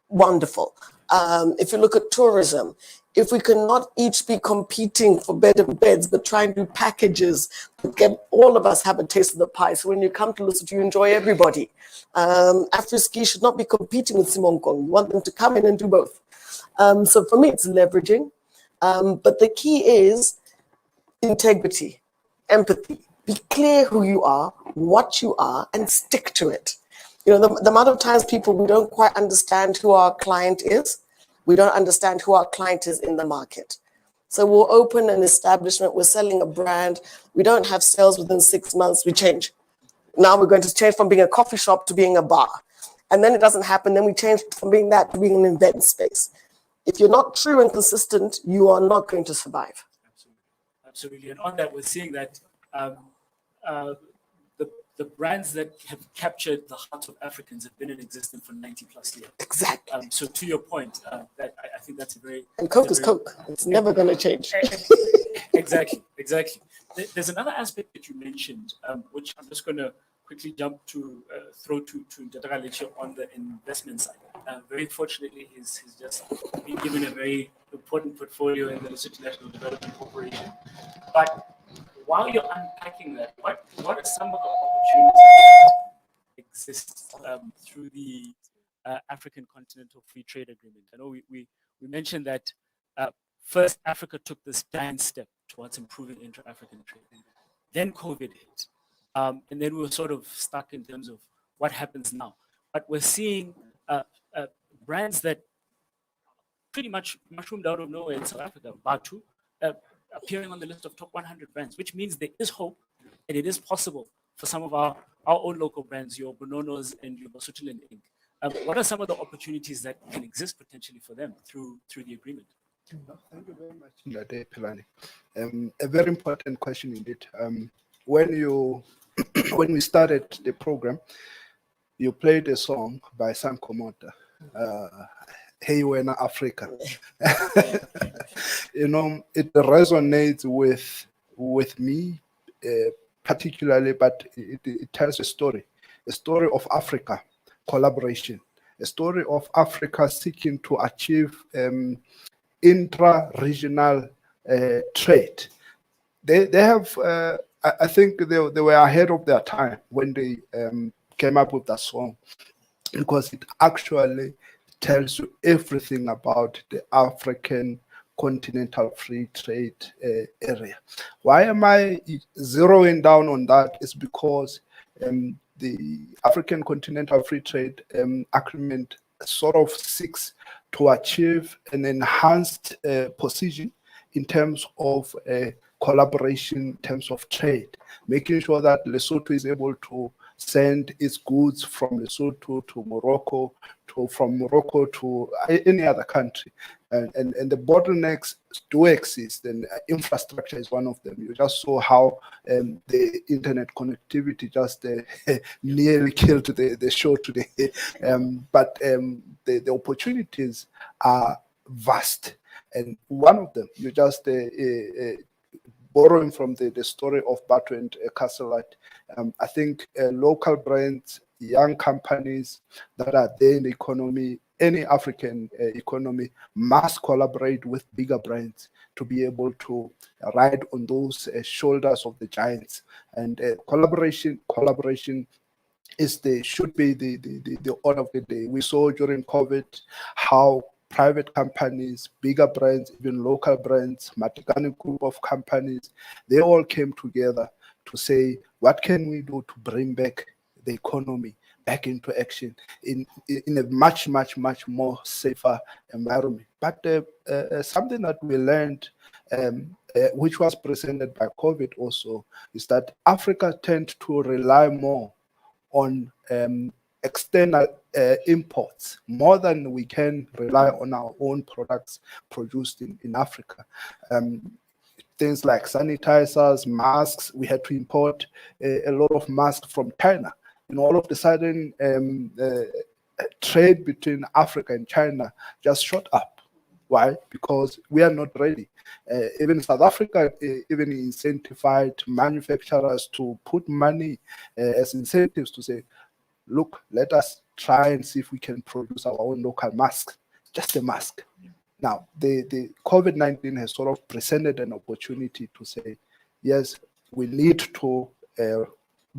wonderful. If you look at tourism, if we cannot each be competing for bed and beds, but try and do packages to get all of us have a taste of the pie. So when you come to Lesotho, you enjoy everybody. Afro-ski should not be competing with Simonkong. You want them to come in and do both. So for me, it's leveraging. But the key is integrity, empathy. Be clear who you are, what you are, and stick to it. You know, the amount of times we don't quite understand who our client is. We don't understand who our client is in the market. So we'll open an establishment, we're selling a brand, we don't have sales within 6 months, we change. Now we're going to change from being a coffee shop to being a bar. And then it doesn't happen, then we change from being that to being an event space. If you're not true and consistent, you are not going to survive. Absolutely. And on that, we're seeing that the brands that have captured the hearts of Africans have been in existence for 90 plus years. Exactly. So to your point, that I think that's a very... And Coke is Coke. It's never going to change. Exactly. There's another aspect that you mentioned, which I'm just going to quickly jump to, throw to Ntatagalechi on the investment side. Very fortunately, he's just been given a very important portfolio in the Lesotho National Development Corporation. But while you're unpacking that, what are some of the opportunities that exist through the African Continental Free Trade Agreement? I know we mentioned that first Africa took this giant step towards improving intra-African trade. Then COVID hit. And then we were sort of stuck in terms of what happens now. But we're seeing brands that pretty much mushroomed out of nowhere in South Africa, Batu, appearing on the list of top 100 brands, which means there is hope and it is possible for some of our own local brands, your Bononos and your Basotho Land Inc. What are some of the opportunities that can exist potentially for them through the agreement? Thank you very much, Ndade Pilani. A very important question indeed. When we started the program, you played a song by Sam Komota, Hey Wena Africa. You know, it resonates with me particularly, but it tells a story of Africa collaboration, a story of Africa seeking to achieve intra-regional trade. They have, I think they were ahead of their time when they came up with that song, because it actually tells you everything about the African continental free trade area. Why am I zeroing down on that? Is because the African continental free trade agreement sort of seeks to achieve an enhanced position in terms of collaboration, in terms of trade, making sure that Lesotho is able to send its goods from Lesotho to Morocco, from Morocco to any other country. And the bottlenecks do exist, and infrastructure is one of them. You just saw how the internet connectivity just nearly killed the show today. But the opportunities are vast. And one of them, you just borrowing from the story of Batu and Castle Light, I think local brands, young companies that are there in the economy any African economy must collaborate with bigger brands to be able to ride on those shoulders of the giants. And collaboration should be the order of the day. We saw during COVID how private companies, bigger brands, even local brands, Matikani group of companies, they all came together to say, what can we do to bring back the economy back into action in a much more safer environment? But something that we learned, which was presented by COVID also, is that Africa tends to rely more on external imports more than we can rely on our own products produced in Africa. Things like sanitizers, masks, we had to import a lot of masks from China. All of a sudden, trade between Africa and China just shot up. Why? Because we are not ready. Even South Africa even incentivized manufacturers to put money as incentives to say, look, let us try and see if we can produce our own local mask, just a mask. Now, the COVID-19 has sort of presented an opportunity to say, yes, we need to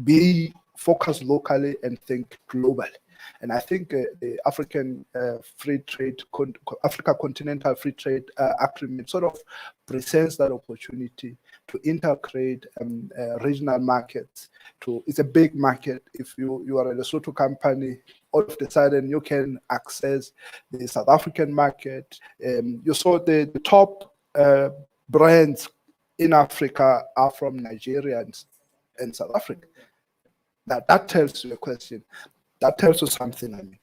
be focused locally and think globally. And I think the African Free Trade, Africa Continental Free Trade Agreement sort of presents that opportunity to integrate regional markets. It's a big market. If you are a Lesotho company, all of a sudden you can access the South African market. You saw the top brands in Africa are from Nigeria and South Africa. Now that tells you a question. That tells you something, I mean.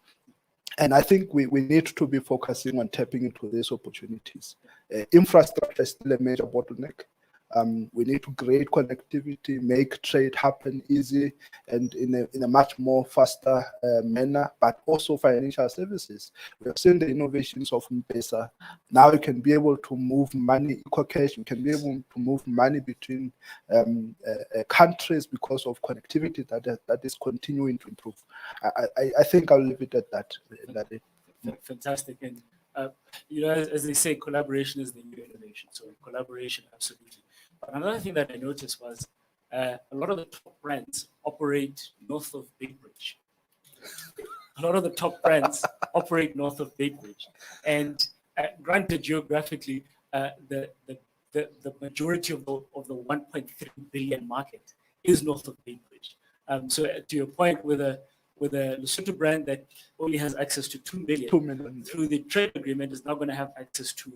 And I think we need to be focusing on tapping into these opportunities. Infrastructure is still a major bottleneck. We need to create connectivity, make trade happen easy and in a much more faster manner, but also financial services. We have seen the innovations of M-Pesa. Now you can be able to move money, EcoCash, you can be able to move money between countries because of connectivity that is continuing to improve. I think I'll leave it at that. Fantastic. And, as they say, collaboration is the new innovation. So collaboration, absolutely. But another thing that I noticed was a lot of the top brands operate north of Big Bridge. A lot of the top brands operate north of Big Bridge. And granted, geographically, the majority of the 1.3 billion market is north of Big Bridge. So to your point, with a Lesotho brand that only has access to 2 million, through the trade agreement is now going to have access to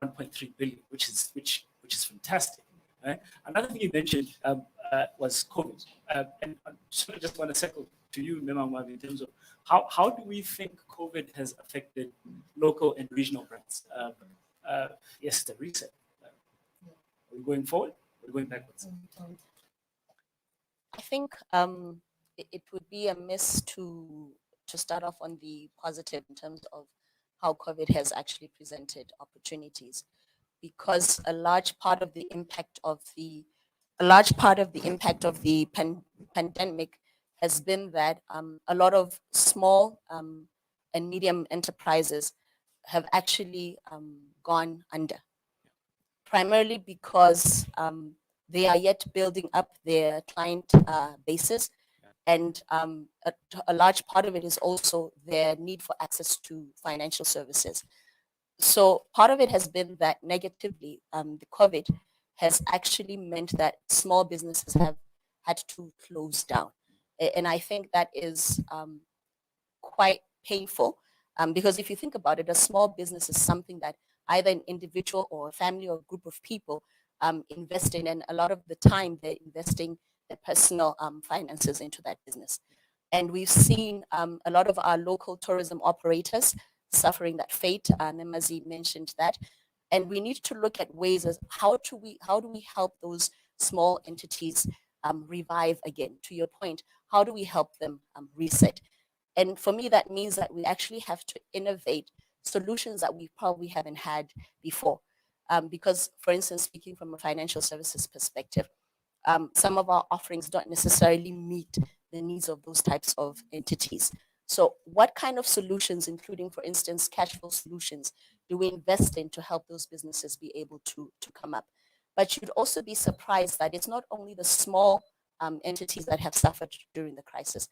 1.3 billion, which is fantastic. Right? Another thing you mentioned was COVID, and I just want to circle to you, Memang, in terms of how do we think COVID has affected local and regional brands? Yes, the reset. Are we going forward? Or are we going backwards? I think it would be amiss to start off on the positive in terms of how COVID has actually presented opportunities, because a large part of the impact of the pandemic has been that a lot of small and medium enterprises have actually gone under, primarily because they are yet building up their client bases. And a large part of it is also their need for access to financial services. So part of it has been that negatively, the COVID has actually meant that small businesses have had to close down. And I think that is quite painful, because if you think about it, a small business is something that either an individual or a family or a group of people invest in, and a lot of the time they're investing their personal finances into that business. And we've seen a lot of our local tourism operators suffering that fate. Nemazi mentioned that. And we need to look at ways as how do we help those small entities revive again? To your point, how do we help them reset? And for me, that means that we actually have to innovate solutions that we probably haven't had before. Because, for instance, speaking from a financial services perspective, some of our offerings don't necessarily meet the needs of those types of entities. So what kind of solutions, including, for instance, cash flow solutions, do we invest in to help those businesses be able to come up? But you'd also be surprised that it's not only the small entities that have suffered during the crisis.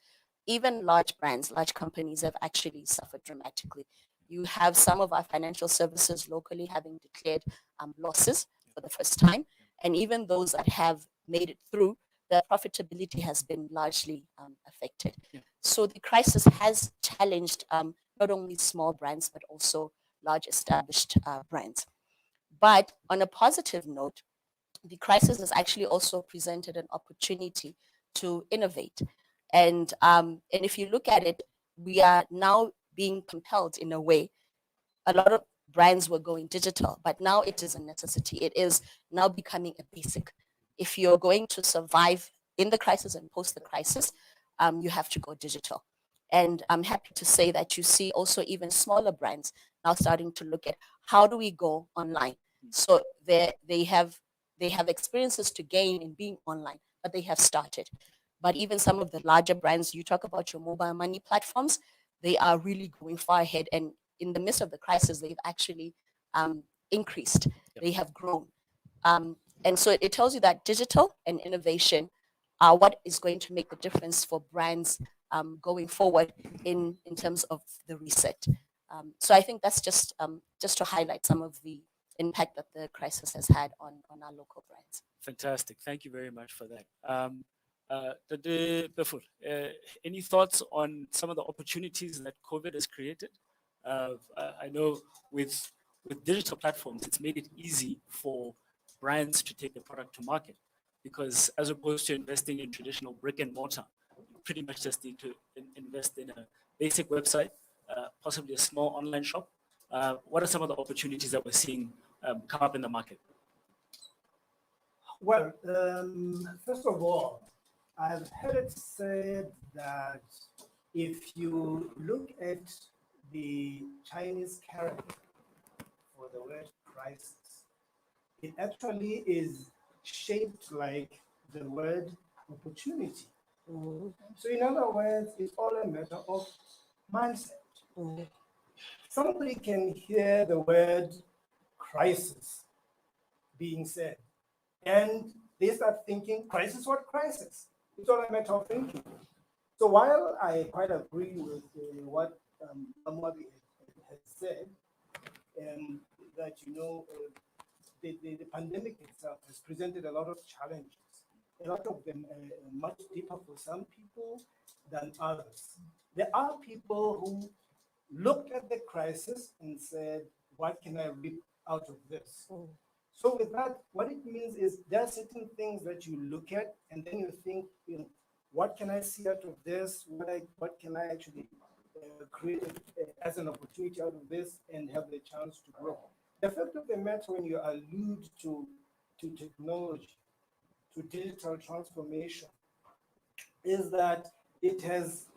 Even large brands, large companies have actually suffered dramatically. You have some of our financial services locally having declared losses for the first time. And even those that have made it through, their profitability has been largely affected. So the crisis has challenged not only small brands, but also large established brands. But on a positive note, the crisis has actually also presented an opportunity to innovate. And if you look at it, we are now being compelled in a way. A lot of brands were going digital, but now it is a necessity. It is now becoming a basic. If you're going to survive in the crisis and post the crisis, you have to go digital. And I'm happy to say that you see also even smaller brands now starting to look at how do we go online. So they have experiences to gain in being online, but they have started. But even some of the larger brands, you talk about your mobile money platforms, they are really going far ahead. And in the midst of the crisis, they've actually increased. They have grown. And so it tells you that digital and innovation are what is going to make the difference for brands going forward in terms of the reset. So I think that's just to highlight some of the impact that the crisis has had on our local brands. Fantastic. Thank you very much for that. Dade Befur, any thoughts on some of the opportunities that COVID has created? I know with digital platforms, it's made it easy for brands to take the product to market, because as opposed to investing in traditional brick and mortar, you pretty much just need to invest in a basic website, possibly a small online shop. What are some of the opportunities that we're seeing come up in the market? Well, first of all, I've heard it said that if you look at the Chinese character for the word crisis, it actually is shaped like the word opportunity. So in other words, it's all a matter of mindset. Somebody can hear the word crisis being said, and they start thinking, crisis, what crisis? It's all a matter of thinking. So while I quite agree with what Amwadi has said, that, the pandemic itself has presented a lot of challenges, a lot of them much deeper for some people than others. There are people who looked at the crisis and said, what can I reap out of this? So with that, what it means is there are certain things that you look at and then you think, what can I see out of this? What can I actually create as an opportunity out of this and have the chance to grow? The fact of the matter, when you allude to technology, to digital transformation, is that it has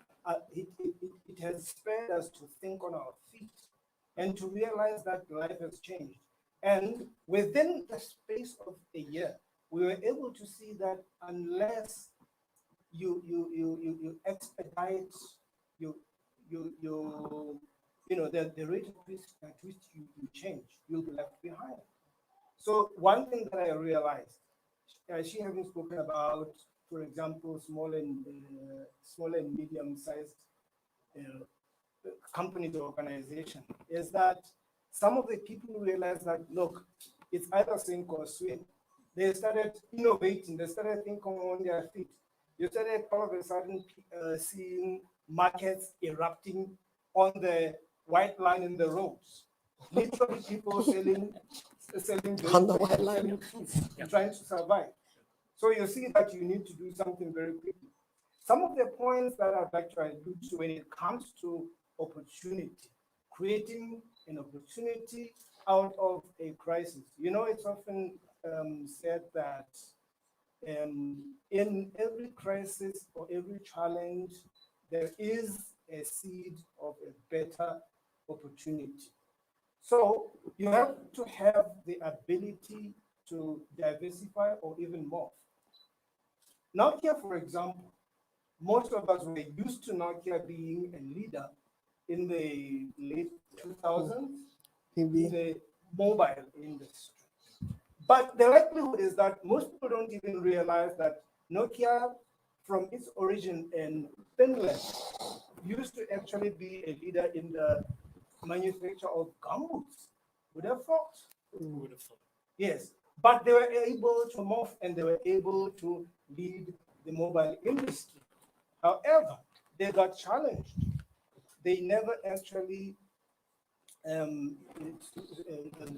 spurred us to think on our feet and to realize that life has changed. And within the space of a year, we were able to see that unless you expedite the rate at which you change, you'll be left behind. So one thing that I realized, she having spoken about, for example, small and medium-sized companies or organization, is that some of the people realize that, look, it's either sink or swim. They started innovating, they started thinking on their feet. You started all of a sudden seeing markets erupting on the white line in the roads. Literally people selling On the white line. trying to survive. So you see that you need to do something very quickly. Some of the points that I'd like to allude to when it comes to opportunity, creating an opportunity out of a crisis. It's often said that in every crisis or every challenge, there is a seed of a better opportunity. So you have to have the ability to diversify or even morph. Now here, for example, most of us were used to Nokia being a leader in the late 2000s in the mobile industry. But the likelihood is that most people don't even realize that Nokia, from its origin in Finland, used to actually be a leader in the manufacture of gumboots. Would have thought. Would have thought. Yes, but they were able to morph and they were able to lead the mobile industry. However, they got challenged. They never actually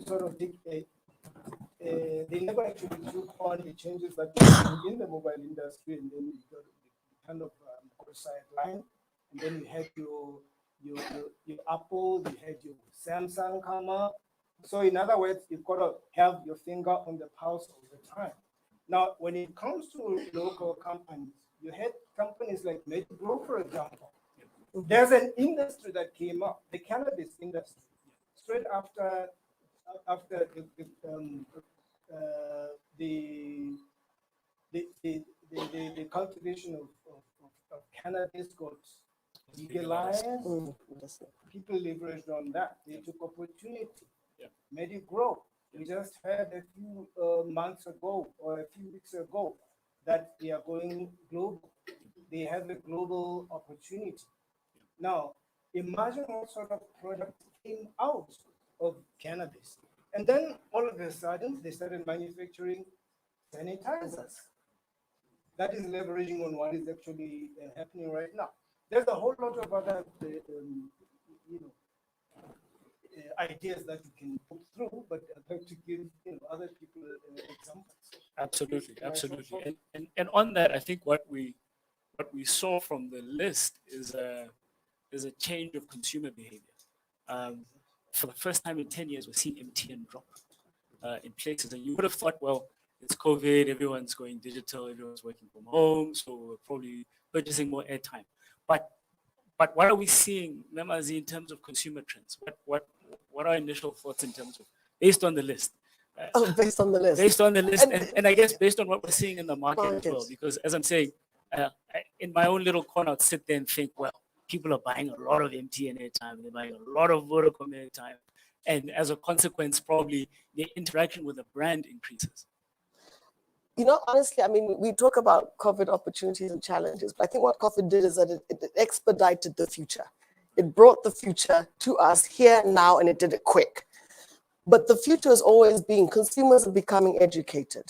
sort of they never actually took on the changes that were in the mobile industry, and then you got kind of got a sideline, and then you had your Apple, you had your Samsung come up. So in other words, you've got to have your finger on the pulse all the time. Now, when it comes to local companies, you had companies like Medgrow, for example. There's an industry that came up, the cannabis industry, straight after the cultivation of cannabis got legalized. People leveraged on that. They took opportunity. Yeah. Medgrow. We just heard a few months ago or a few weeks ago that they are going global. They have a global opportunity. Now, imagine what sort of product came out of cannabis. And then all of a sudden, they started manufacturing sanitizers. That is leveraging on what is actually happening right now. There's a whole lot of other ideas that you can put through, but I'd like to give other people examples. Absolutely. And on that, I think what we saw from the list is a change of consumer behavior. For the first time in 10 years, we've seen MTN drop in places, and you would have thought, well, it's COVID, everyone's going digital, everyone's working from home, so we're probably purchasing more airtime. But what are we seeing, Memazi, in terms of consumer trends? What are our initial thoughts in terms of, based on the list? Based on the list. Based on the list, and I guess based on what we're seeing in the market as well, because as I'm saying, in my own little corner, I'd sit there and think, well, people are buying a lot of MTN airtime, they're buying a lot of Vodacom airtime, and as a consequence, probably the interaction with the brand increases. Honestly, I mean, we talk about COVID opportunities and challenges, but I think what COVID did is that it expedited the future. It brought the future to us here now, and it did it quick. But the future is always being, consumers are becoming educated.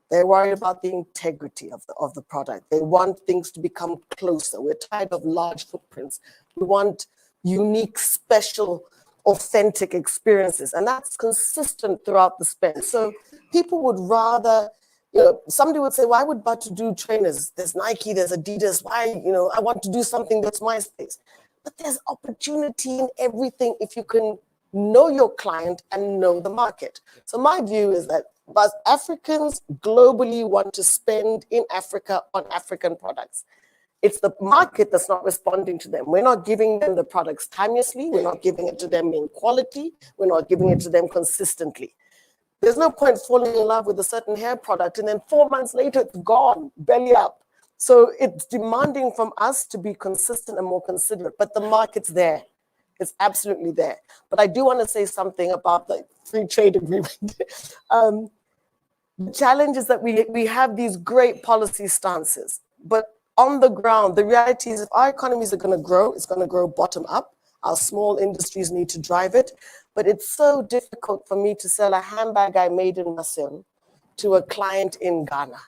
They're worried about the integrity of the product. They want things to become closer. We're tired of large footprints. We want unique, special, authentic experiences, and that's consistent throughout the spend. So people would rather, somebody would say, why would Batu do trainers? There's Nike, there's Adidas. Why, I want to do something that's my space. But there's opportunity in everything if you can know your client and know the market. So my view is that Africans globally want to spend in Africa on African products. It's the market that's not responding to them. We're not giving them the products timelessly. We're not giving it to them in quality. We're not giving it to them consistently. There's no point falling in love with a certain hair product and then 4 months later it's gone, belly up. So it's demanding from us to be consistent and more considerate, but the market's there. It's absolutely there. But I do want to say something about the free trade agreement. The challenge is that we have these great policy stances, but on the ground, the reality is if our economies are going to grow, it's going to grow bottom up. Our small industries need to drive it. But it's so difficult for me to sell a handbag I made in Nassim to a client in Ghana.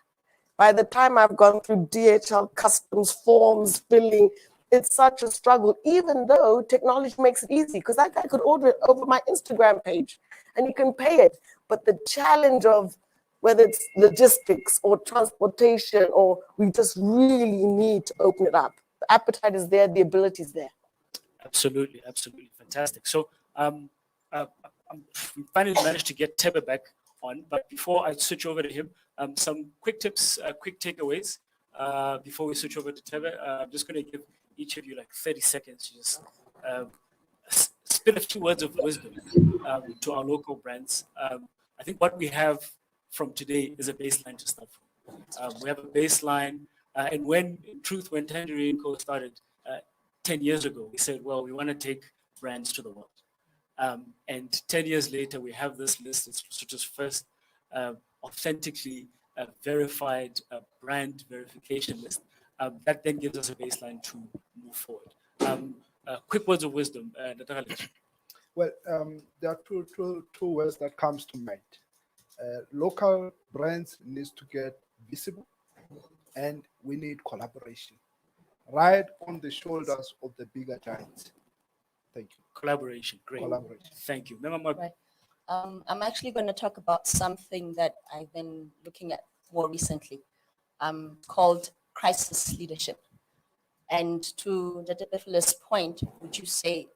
By the time I've gone through DHL customs forms, billing, it's such a struggle, even though technology makes it easy, because that guy could order it over my Instagram page and he can pay it. But the challenge of whether it's logistics or transportation, or we just really need to open it up. The appetite is there, the ability is there. Absolutely. Fantastic. So we finally managed to get Tebe back on, but before I switch over to him, some quick tips, quick takeaways before we switch over to Tebe. I'm just going to give each of you like 30 seconds to just spit a few words of wisdom to our local brands. I think what we have from today is a baseline to start from. We have a baseline. And when, in truth, when Tangerine Co. started 10 years ago, we said, well, we want to take brands to the world. And 10 years later, we have this list. It's Lesotho's first authentically verified brand verification list. That then gives us a baseline to move forward. Quick words of wisdom, Natakalesh. Well, there are two words that comes to mind. Local brands needs to get visible, and we need collaboration, right on the shoulders of the bigger giants. Thank you. Collaboration, great. Collaboration. Thank you. Remember, Right. I'm actually going to talk about something that I've been looking at more recently, called crisis leadership. And to the Bifilus point, would you say,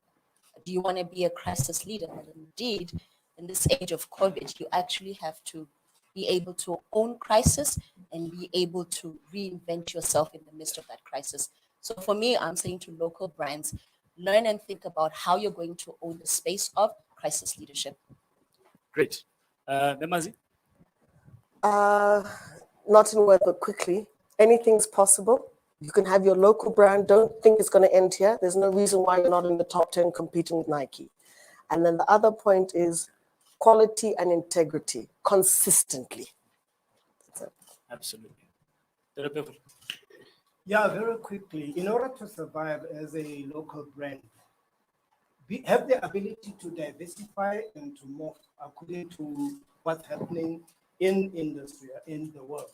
do you want to be a crisis leader? And indeed, in this age of COVID, you actually have to be able to own crisis and be able to reinvent yourself in the midst of that crisis. So for me, I'm saying to local brands, learn and think about how you're going to own the space of crisis leadership. great. Memazi? Not in words, but quickly. Anything's possible. You can have your local brand. Don't think it's going to end here. There's no reason why you're not in the top 10 competing with Nike. And then the other point is quality and integrity consistently. That's it. Absolutely. Dr. Bifil? Yeah, very quickly. In order to survive as a local brand, we have the ability to diversify and to move according to what's happening in industry, in the world.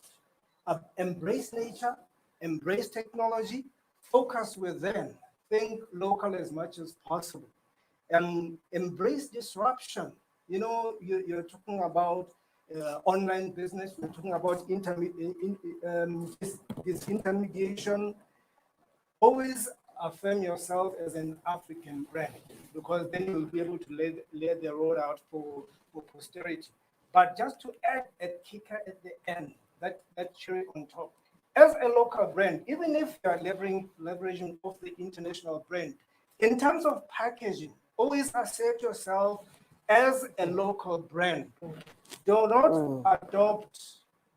Embrace nature, embrace technology, focus within, think local as much as possible, and embrace disruption. You know, you're talking about online business, we're talking about disintermediation. Always affirm yourself as an African brand, because then you'll be able to lay the road out for posterity. But just to add a kicker at the end, that cherry on top, as a local brand, even if you are leveraging off the international brand, in terms of packaging, always assert yourself as a local brand. Do not adopt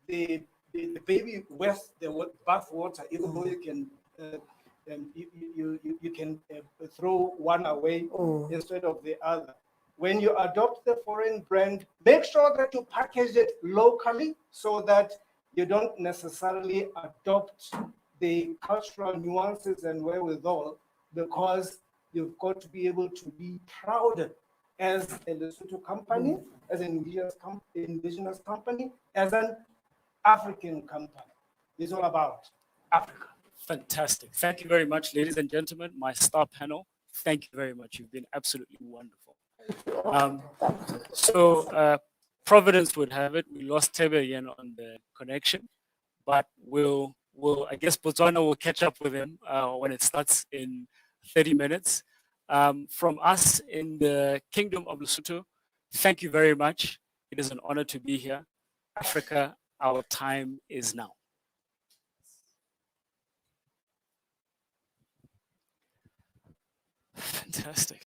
the baby with the bath water, even though you can you can throw one away instead of the other. When you adopt the foreign brand, make sure that you package it locally so that you don't necessarily adopt the cultural nuances and wherewithal, because you've got to be able to be proud as a Lesotho company, as an indigenous company, as an African company. It's all about Africa. Fantastic. Thank you very much, ladies and gentlemen, my star panel. Thank you very much. You've been absolutely wonderful. So Providence would have it. We lost Tebe again on the connection, but I guess Botswana will catch up with him when it starts in 30 minutes. From us in the Kingdom of Lesotho, thank you very much. It is an honor to be here. Africa, our time is now. Fantastic.